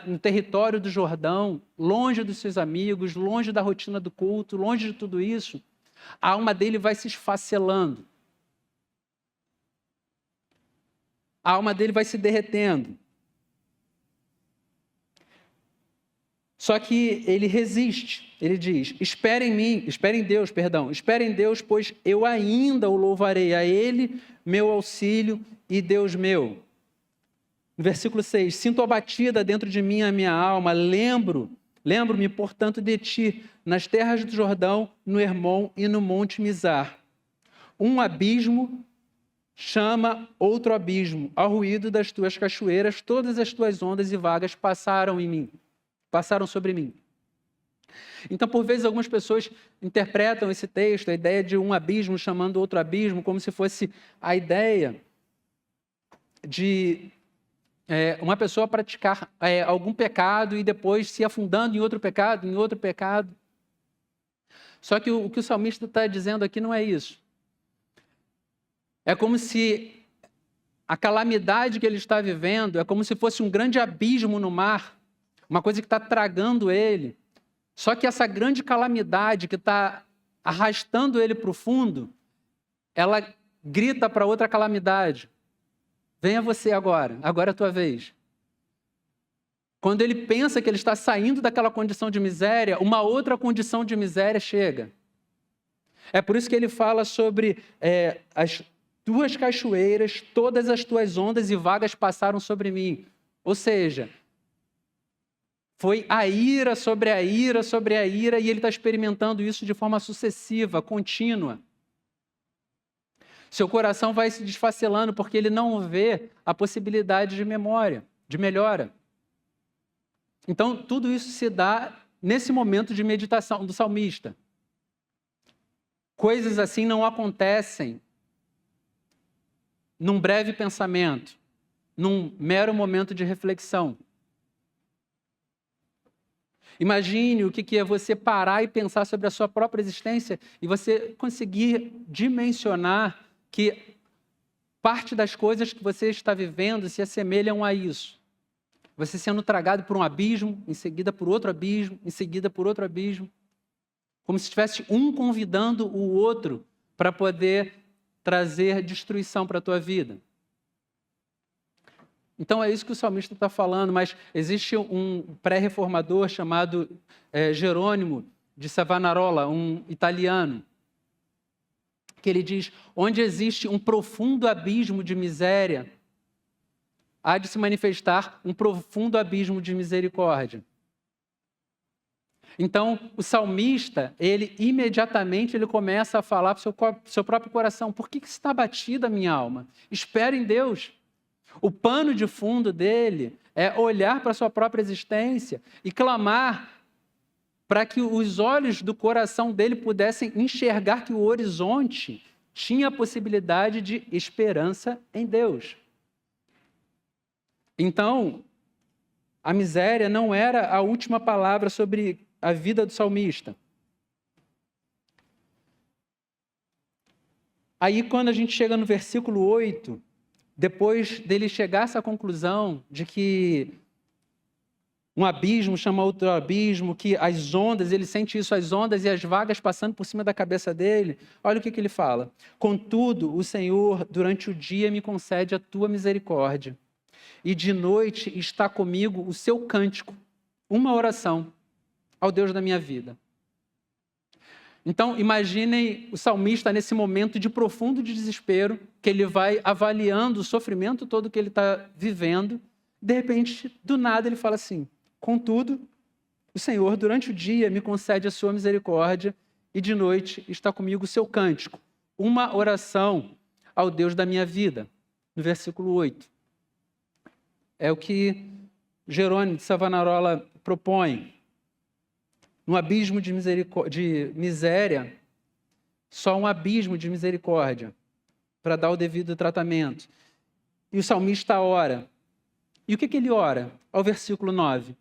no território do Jordão, longe dos seus amigos, longe da rotina do culto, longe de tudo isso, a alma dele vai se esfacelando. A alma dele vai se derretendo. Só que ele resiste, ele diz, espere em Deus, pois eu ainda o louvarei, a ele, meu auxílio e Deus meu. No versículo 6, sinto abatida dentro de mim a minha alma, lembro-me, portanto, de ti, nas terras do Jordão, no Hermon e no Monte Mizar. Um abismo chama outro abismo, ao ruído das tuas cachoeiras, todas as tuas ondas e vagas passaram sobre mim. Então, por vezes, algumas pessoas interpretam esse texto, a ideia de um abismo chamando outro abismo, como se fosse a ideia de uma pessoa praticar algum pecado e depois se afundando em outro pecado, Só que o que o salmista está dizendo aqui não é isso. É como se a calamidade que ele está vivendo é como se fosse um grande abismo no mar, uma coisa que está tragando ele. Só que essa grande calamidade que está arrastando ele para o fundo, ela grita para outra calamidade: venha você agora é a tua vez. Quando ele pensa que ele está saindo daquela condição de miséria, uma outra condição de miséria chega. É por isso que ele fala sobre as tuas cachoeiras, todas as tuas ondas e vagas passaram sobre mim. Ou seja, foi a ira sobre a ira sobre a ira, e ele está experimentando isso de forma sucessiva, contínua. Seu coração vai se desfacelando porque ele não vê a possibilidade de melhora. Então, tudo isso se dá nesse momento de meditação do salmista. Coisas assim não acontecem num breve pensamento, num mero momento de reflexão. Imagine o que é você parar e pensar sobre a sua própria existência e você conseguir dimensionar que parte das coisas que você está vivendo se assemelham a isso. Você sendo tragado por um abismo, em seguida por outro abismo, em seguida por outro abismo. Como se tivesse um convidando o outro para poder trazer destruição para a tua vida. Então é isso que o salmista está falando, mas existe um pré-reformador chamado Jerônimo de Savonarola, um italiano, que ele diz: onde existe um profundo abismo de miséria, há de se manifestar um profundo abismo de misericórdia. Então, o salmista, ele imediatamente começa a falar para o seu próprio coração: por que está abatida a minha alma? Espera em Deus. O pano de fundo dele é olhar para a sua própria existência e clamar para que os olhos do coração dele pudessem enxergar que o horizonte tinha a possibilidade de esperança em Deus. Então, a miséria não era a última palavra sobre a vida do salmista. Aí, quando a gente chega no versículo 8, depois dele chegar a essa conclusão de que um abismo chama outro abismo, que as ondas, ele sente isso, as ondas e as vagas passando por cima da cabeça dele, olha o que ele fala: contudo, o Senhor, durante o dia, me concede a tua misericórdia, e de noite está comigo o seu cântico, uma oração ao Deus da minha vida. Então, imaginem o salmista nesse momento de profundo desespero, que ele vai avaliando o sofrimento todo que ele está vivendo. De repente, do nada, ele fala assim: contudo, o Senhor, durante o dia, me concede a sua misericórdia, e de noite está comigo o seu cântico, uma oração ao Deus da minha vida. No versículo 8. É o que Jerônimo de Savonarola propõe. No abismo de miséria, só um abismo de misericórdia para dar o devido tratamento. E o salmista ora. E o que ele ora? Ao versículo 9.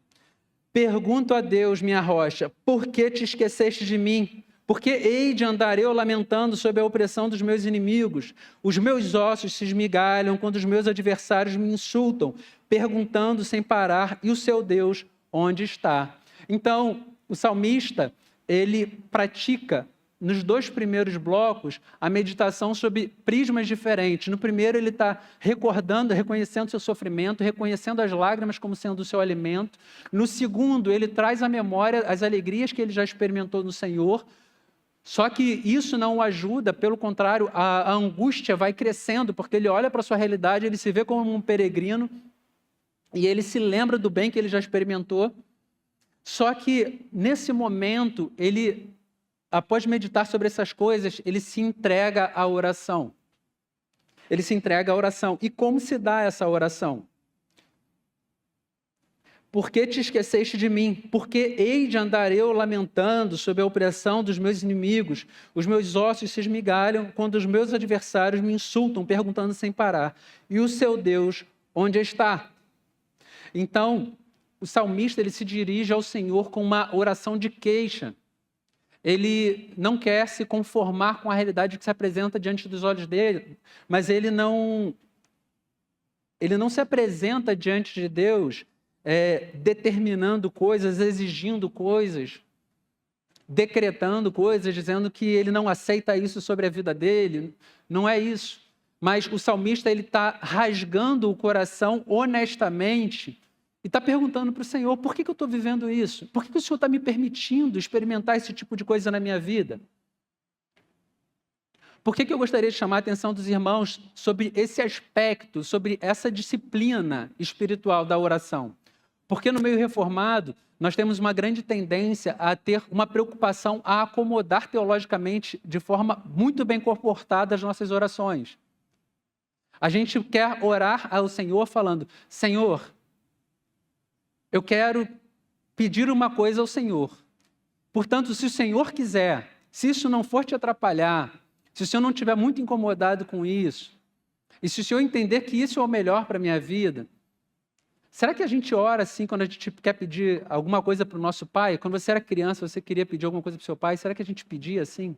Pergunto a Deus, minha rocha, por que te esqueceste de mim? Por que hei de andar eu lamentando sob a opressão dos meus inimigos? Os meus ossos se esmigalham quando os meus adversários me insultam, perguntando sem parar, e o seu Deus onde está? Então, o salmista, ele pratica, nos 2 primeiros blocos, a meditação sob prismas diferentes. No primeiro, ele está recordando, reconhecendo seu sofrimento, reconhecendo as lágrimas como sendo o seu alimento. No segundo, ele traz à memória as alegrias que ele já experimentou no Senhor. Só que isso não o ajuda, pelo contrário, a angústia vai crescendo, porque ele olha para a sua realidade, ele se vê como um peregrino, e ele se lembra do bem que ele já experimentou. Só que, nesse momento, ele, após meditar sobre essas coisas, ele se entrega à oração. Ele se entrega à oração. E como se dá essa oração? Por que te esqueceste de mim? Porque hei de andar eu lamentando sob a opressão dos meus inimigos. Os meus ossos se esmigalham quando os meus adversários me insultam, perguntando sem parar: e o seu Deus onde está? Então, o salmista, ele se dirige ao Senhor com uma oração de queixa. ele não quer se conformar com a realidade que se apresenta diante dos olhos dele, mas ele não se apresenta diante de Deus determinando coisas, exigindo coisas, decretando coisas, dizendo que ele não aceita isso sobre a vida dele. Não é isso. Mas o salmista está rasgando o coração honestamente e está perguntando para o Senhor, por que eu estou vivendo isso? Por que o Senhor está me permitindo experimentar esse tipo de coisa na minha vida? Por que eu gostaria de chamar a atenção dos irmãos sobre esse aspecto, sobre essa disciplina espiritual da oração? Porque no meio reformado, nós temos uma grande tendência a ter uma preocupação a acomodar teologicamente de forma muito bem comportada as nossas orações. A gente quer orar ao Senhor falando, Senhor, eu quero pedir uma coisa ao Senhor. Portanto, se o Senhor quiser, se isso não for te atrapalhar, se o Senhor não estiver muito incomodado com isso, e se o Senhor entender que isso é o melhor para a minha vida, será que a gente ora assim quando a gente quer pedir alguma coisa para o nosso pai? Quando você era criança, você queria pedir alguma coisa para o seu pai, será que a gente pedia assim?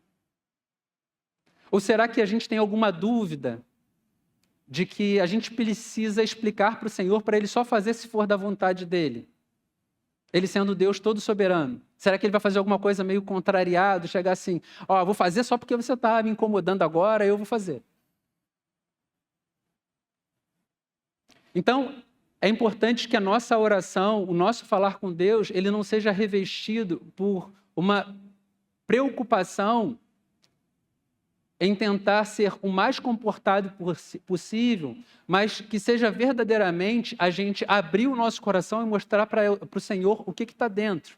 Ou será que a gente tem alguma dúvida de que a gente precisa explicar para o Senhor para Ele só fazer se for da vontade dEle? Ele sendo Deus todo soberano. Será que Ele vai fazer alguma coisa meio contrariado, chegar assim, vou fazer só porque você está me incomodando agora, eu vou fazer. Então, é importante que a nossa oração, o nosso falar com Deus, ele não seja revestido por uma preocupação em tentar ser o mais comportado possível, mas que seja verdadeiramente a gente abrir o nosso coração e mostrar para o Senhor o que está dentro,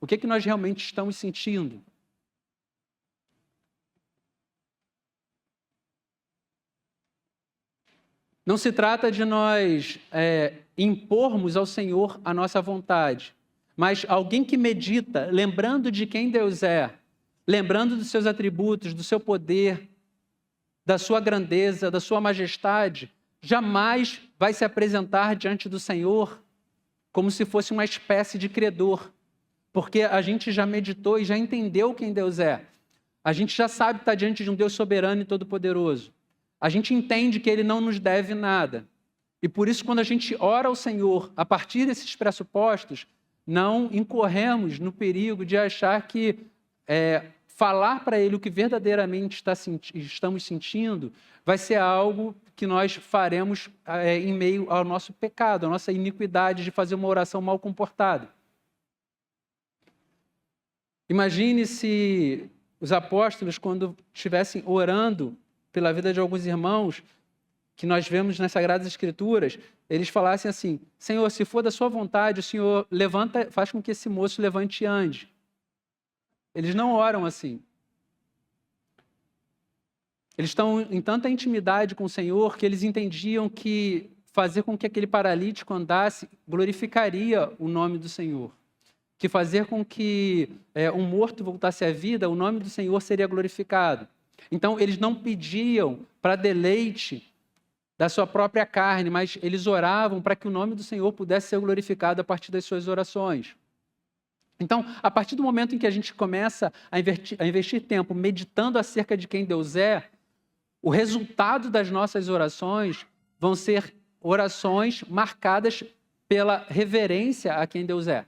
o que nós realmente estamos sentindo. Não se trata de nós impormos ao Senhor a nossa vontade, mas alguém que medita, lembrando de quem Deus é, lembrando dos seus atributos, do seu poder, da sua grandeza, da sua majestade, jamais vai se apresentar diante do Senhor como se fosse uma espécie de credor, porque a gente já meditou e já entendeu quem Deus é. A gente já sabe estar diante de um Deus soberano e todo-poderoso. A gente entende que Ele não nos deve nada. E por isso, quando a gente ora ao Senhor, a partir desses pressupostos, não incorremos no perigo de achar que falar para Ele o que verdadeiramente estamos sentindo vai ser algo que nós faremos em meio ao nosso pecado, à nossa iniquidade de fazer uma oração mal comportada. Imagine se os apóstolos, quando estivessem orando pela vida de alguns irmãos, que nós vemos nas Sagradas Escrituras, eles falassem assim, Senhor, se for da sua vontade, o Senhor levanta, faz com que esse moço levante e ande. Eles não oram assim. Eles estão em tanta intimidade com o Senhor que eles entendiam que fazer com que aquele paralítico andasse glorificaria o nome do Senhor. Que fazer com que um morto voltasse à vida, o nome do Senhor seria glorificado. Então, eles não pediam para deleite da sua própria carne, mas eles oravam para que o nome do Senhor pudesse ser glorificado a partir das suas orações. Então, a partir do momento em que a gente começa a investir tempo meditando acerca de quem Deus é, o resultado das nossas orações vão ser orações marcadas pela reverência a quem Deus é.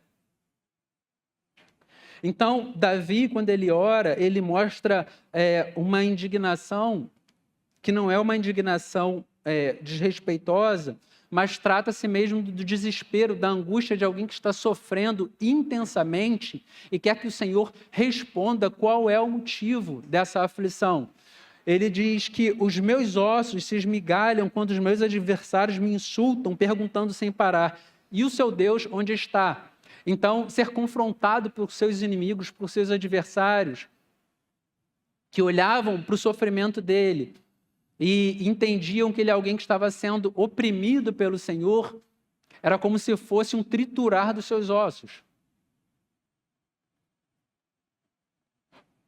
Então, Davi, quando ele ora, ele mostra uma indignação que não é uma indignação desrespeitosa, mas trata-se mesmo do desespero, da angústia de alguém que está sofrendo intensamente e quer que o Senhor responda qual é o motivo dessa aflição. Ele diz que os meus ossos se esmigalham quando os meus adversários me insultam, perguntando sem parar, e o seu Deus onde está? Então, ser confrontado por seus inimigos, por seus adversários, que olhavam para o sofrimento dele e entendiam que ele é alguém que estava sendo oprimido pelo Senhor, era como se fosse um triturar dos seus ossos.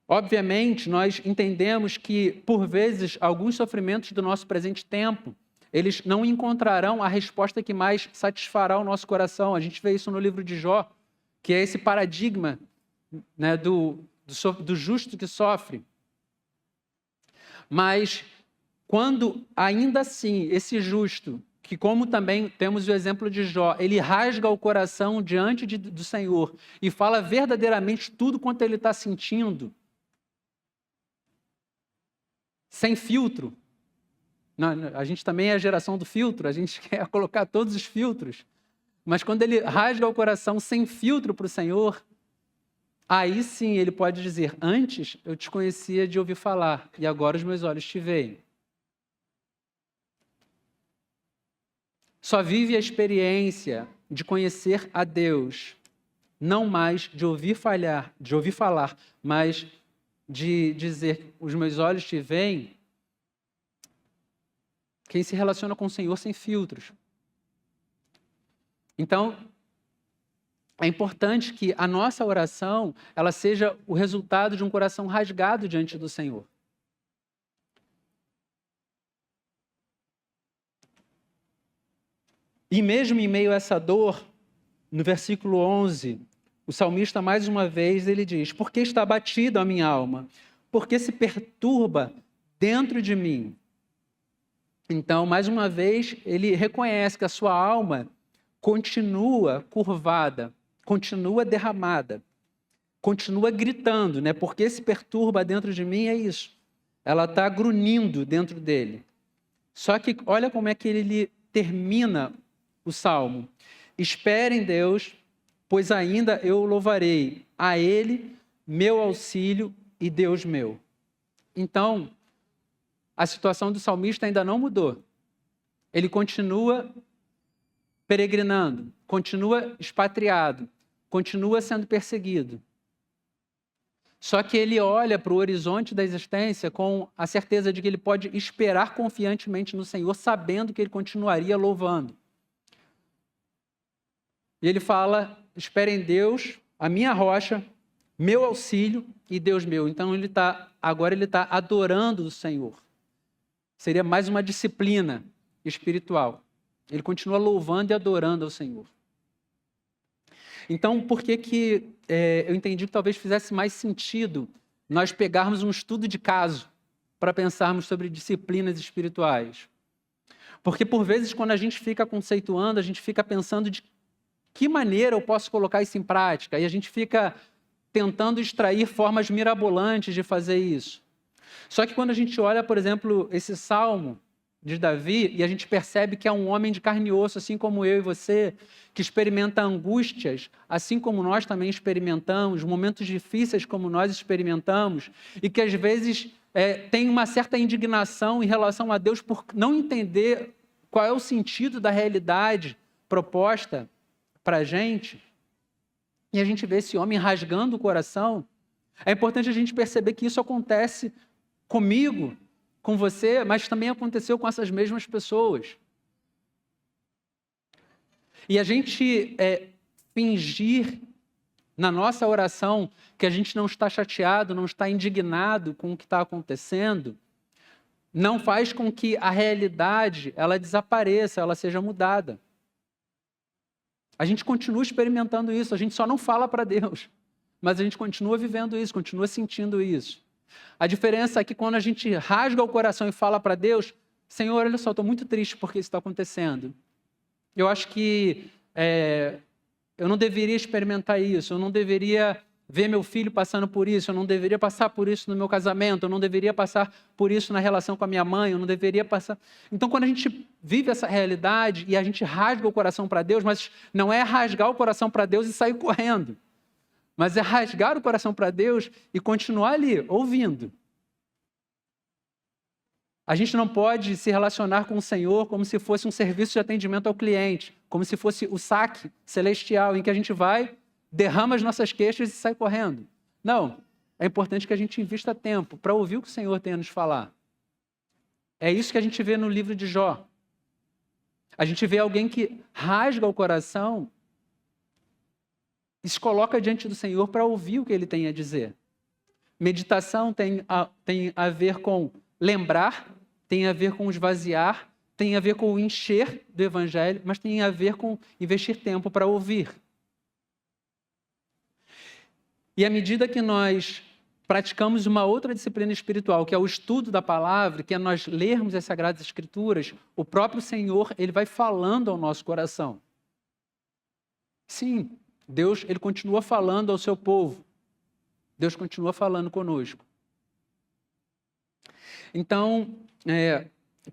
Obviamente, nós entendemos que, por vezes, alguns sofrimentos do nosso presente tempo, eles não encontrarão a resposta que mais satisfará o nosso coração. A gente vê isso no livro de Jó, que é esse paradigma, né, do justo que sofre. Mas quando ainda assim esse justo, que como também temos o exemplo de Jó, ele rasga o coração diante do Senhor e fala verdadeiramente tudo quanto ele está sentindo, sem filtro. A gente também é a geração do filtro, a gente quer colocar todos os filtros. Mas quando ele rasga o coração sem filtro para o Senhor, aí sim ele pode dizer: antes eu te conhecia de ouvir falar, e agora os meus olhos te veem. Só vive a experiência de conhecer a Deus, não mais de ouvir falar, mas de dizer: os meus olhos te veem, quem se relaciona com o Senhor sem filtros. Então, é importante que a nossa oração ela seja o resultado de um coração rasgado diante do Senhor. E mesmo em meio a essa dor, no versículo 11, o salmista mais uma vez ele diz: por que está abatida a minha alma? Por que se perturba dentro de mim? Então, mais uma vez, ele reconhece que a sua alma continua curvada, continua derramada, continua gritando, né? Porque se perturba dentro de mim é isso. Ela está grunhindo dentro dele. Só que olha como é que ele termina o salmo: espere em Deus, pois ainda eu louvarei a Ele, meu auxílio e Deus meu. Então, a situação do salmista ainda não mudou. Ele continua peregrinando, continua expatriado, continua sendo perseguido. Só que ele olha para o horizonte da existência com a certeza de que ele pode esperar confiantemente no Senhor, sabendo que ele continuaria louvando. E ele fala: espere em Deus, a minha rocha, meu auxílio e Deus meu. Então agora ele está adorando o Senhor. Seria mais uma disciplina espiritual. Ele continua louvando e adorando ao Senhor. Então, por que eu entendi que talvez fizesse mais sentido nós pegarmos um estudo de caso para pensarmos sobre disciplinas espirituais? Porque, por vezes, quando a gente fica conceituando, a gente fica pensando de que maneira eu posso colocar isso em prática? E a gente fica tentando extrair formas mirabolantes de fazer isso. Só que quando a gente olha, por exemplo, esse salmo de Davi, e a gente percebe que é um homem de carne e osso, assim como eu e você, que experimenta angústias, assim como nós também experimentamos, momentos difíceis como nós experimentamos, e que às vezes tem uma certa indignação em relação a Deus por não entender qual é o sentido da realidade proposta para a gente, e a gente vê esse homem rasgando o coração. É importante a gente perceber que isso acontece comigo, com você, mas também aconteceu com essas mesmas pessoas. E a gente fingir na nossa oração que a gente não está chateado, não está indignado com o que está acontecendo, não faz com que a realidade ela desapareça, ela seja mudada. A gente continua experimentando isso, a gente só não fala para Deus, mas a gente continua vivendo isso, continua sentindo isso. A diferença é que quando a gente rasga o coração e fala para Deus: Senhor, olha só, estou muito triste porque isso está acontecendo. Eu acho que eu não deveria experimentar isso, eu não deveria ver meu filho passando por isso, eu não deveria passar por isso no meu casamento, eu não deveria passar por isso na relação com a minha mãe, eu não deveria passar... Então, quando a gente vive essa realidade e a gente rasga o coração para Deus, mas não é rasgar o coração para Deus e sair correndo, mas é rasgar o coração para Deus e continuar ali, ouvindo. A gente não pode se relacionar com o Senhor como se fosse um serviço de atendimento ao cliente, como se fosse o saque celestial, em que a gente vai, derrama as nossas queixas e sai correndo. Não, é importante que a gente invista tempo para ouvir o que o Senhor tem a nos falar. É isso que a gente vê no livro de Jó. A gente vê alguém que rasga o coração e se coloca diante do Senhor para ouvir o que Ele tem a dizer. Meditação tem a ver com lembrar, tem a ver com esvaziar, tem a ver com o encher do Evangelho, mas tem a ver com investir tempo para ouvir. E à medida que nós praticamos uma outra disciplina espiritual, que é o estudo da palavra, que é nós lermos as Sagradas Escrituras, o próprio Senhor, ele vai falando ao nosso coração. Sim, Deus, ele continua falando ao seu povo. Deus continua falando conosco. Então,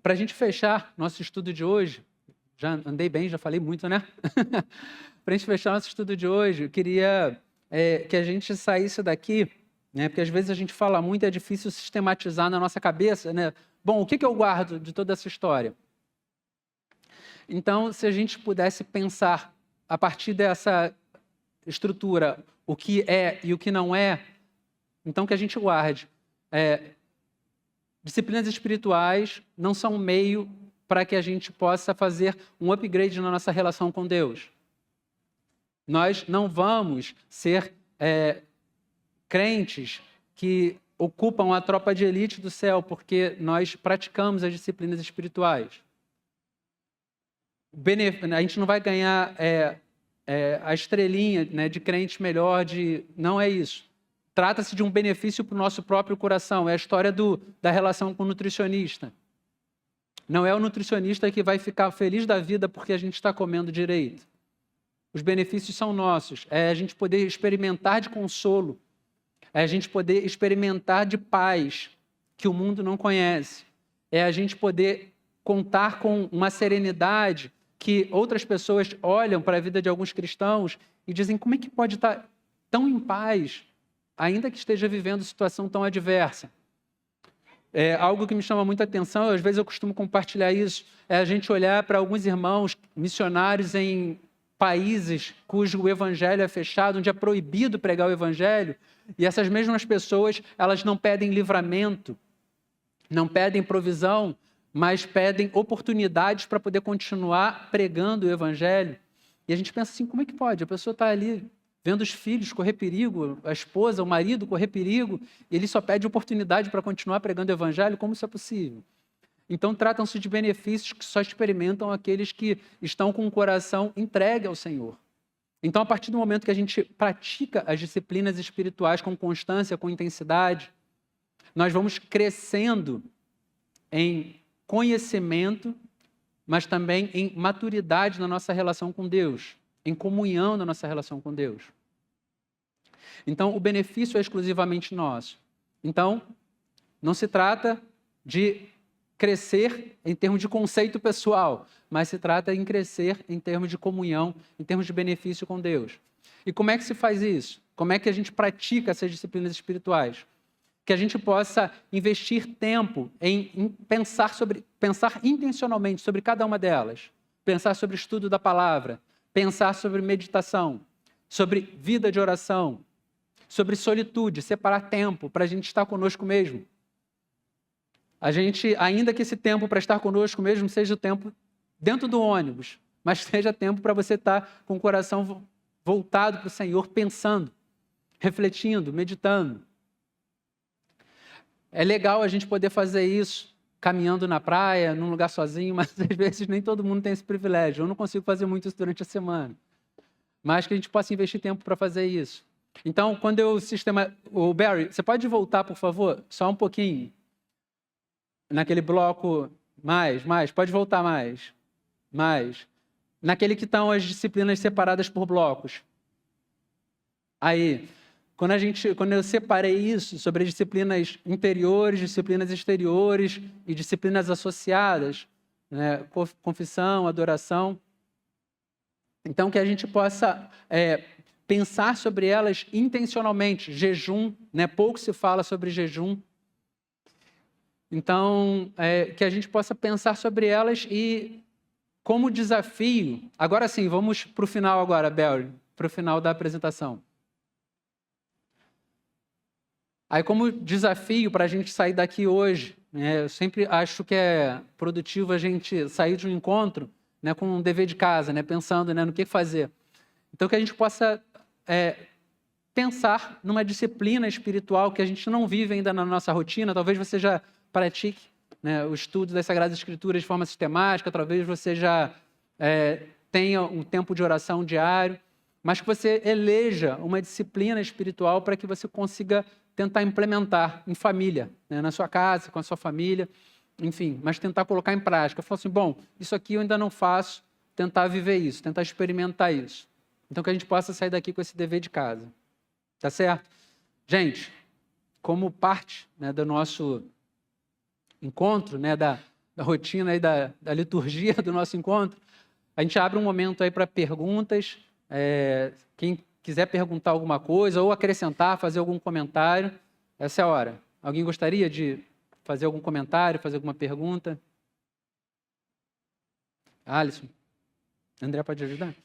para a gente fechar nosso estudo de hoje, já andei bem, já falei muito, né? Para a gente fechar nosso estudo de hoje, eu queria que a gente saísse daqui, né? Porque às vezes a gente fala muito e é difícil sistematizar na nossa cabeça, né? Bom, o que eu guardo de toda essa história? Então, se a gente pudesse pensar a partir dessa estrutura, o que é e o que não é, então que a gente guarde. Disciplinas espirituais não são um meio para que a gente possa fazer um upgrade na nossa relação com Deus. Nós não vamos ser crentes que ocupam a tropa de elite do céu porque nós praticamos as disciplinas espirituais. A gente não vai ganhar a estrelinha, né, de crente melhor, não é isso. Trata-se de um benefício para o nosso próprio coração. É a história da relação com o nutricionista. Não é o nutricionista que vai ficar feliz da vida porque a gente está comendo direito. Os benefícios são nossos. É a gente poder experimentar de consolo. É a gente poder experimentar de paz que o mundo não conhece. É a gente poder contar com uma serenidade que outras pessoas olham para a vida de alguns cristãos e dizem: como é que pode estar tão em paz, ainda que esteja vivendo situação tão adversa? Algo que me chama muita atenção, às vezes eu costumo compartilhar isso, é a gente olhar para alguns irmãos missionários em países cujo evangelho é fechado, onde é proibido pregar o evangelho, e essas mesmas pessoas, elas não pedem livramento, não pedem provisão, mas pedem oportunidades para poder continuar pregando o evangelho. E a gente pensa assim, como é que pode? A pessoa está ali vendo os filhos correr perigo, a esposa, o marido correr perigo, e ele só pede oportunidade para continuar pregando o evangelho. Como isso é possível? Então, tratam-se de benefícios que só experimentam aqueles que estão com o coração entregue ao Senhor. Então, a partir do momento que a gente pratica as disciplinas espirituais com constância, com intensidade, nós vamos crescendo em conhecimento, mas também em maturidade na nossa relação com Deus, em comunhão na nossa relação com Deus. Então, o benefício é exclusivamente nosso. Então, não se trata de crescer em termos de conceito pessoal, mas se trata em crescer em termos de comunhão, em termos de benefício com Deus. E como é que se faz isso? Como é que a gente pratica essas disciplinas espirituais? Que a gente possa investir tempo em pensar intencionalmente sobre cada uma delas. Pensar sobre o estudo da palavra, pensar sobre meditação, sobre vida de oração, sobre solitude, separar tempo para a gente estar conosco mesmo. A gente, ainda que esse tempo para estar conosco mesmo seja o tempo dentro do ônibus, mas seja tempo para você estar com o coração voltado para o Senhor, pensando, refletindo, meditando. É legal a gente poder fazer isso caminhando na praia, num lugar sozinho, mas às vezes nem todo mundo tem esse privilégio. Eu não consigo fazer muito isso durante a semana. Mas que a gente possa investir tempo para fazer isso. Então, quando o Barry, você pode voltar, por favor? Só um pouquinho. Naquele bloco, mais, pode voltar mais. Naquele que estão as disciplinas separadas por blocos. Aí, quando eu separei isso sobre as disciplinas interiores, disciplinas exteriores e disciplinas associadas, né, confissão, adoração, então que a gente possa pensar sobre elas intencionalmente. Jejum, né, pouco se fala sobre jejum. Então, que a gente possa pensar sobre elas e, como desafio... Agora sim, vamos para o final agora, Barry, para o final da apresentação. Aí, como desafio para a gente sair daqui hoje, né, eu sempre acho que é produtivo a gente sair de um encontro, né, com um dever de casa, né, pensando, né, no que fazer. Então, que a gente possa pensar numa disciplina espiritual que a gente não vive ainda na nossa rotina. Talvez você já pratique, né, o estudo das Sagradas Escrituras de forma sistemática, talvez você já tenha um tempo de oração diário, mas que você eleja uma disciplina espiritual para que você consiga tentar implementar em família, né? Na sua casa, com a sua família, enfim, mas tentar colocar em prática. Falar assim, bom, isso aqui eu ainda não faço, tentar viver isso, tentar experimentar isso. Então, que a gente possa sair daqui com esse dever de casa. Tá certo? Gente, como parte, né, do nosso encontro, né, da rotina e da liturgia do nosso encontro, a gente abre um momento aí para perguntas. Quem quiser perguntar alguma coisa ou acrescentar, fazer algum comentário, essa é a hora. Alguém gostaria de fazer algum comentário, fazer alguma pergunta? Alisson? André pode ajudar?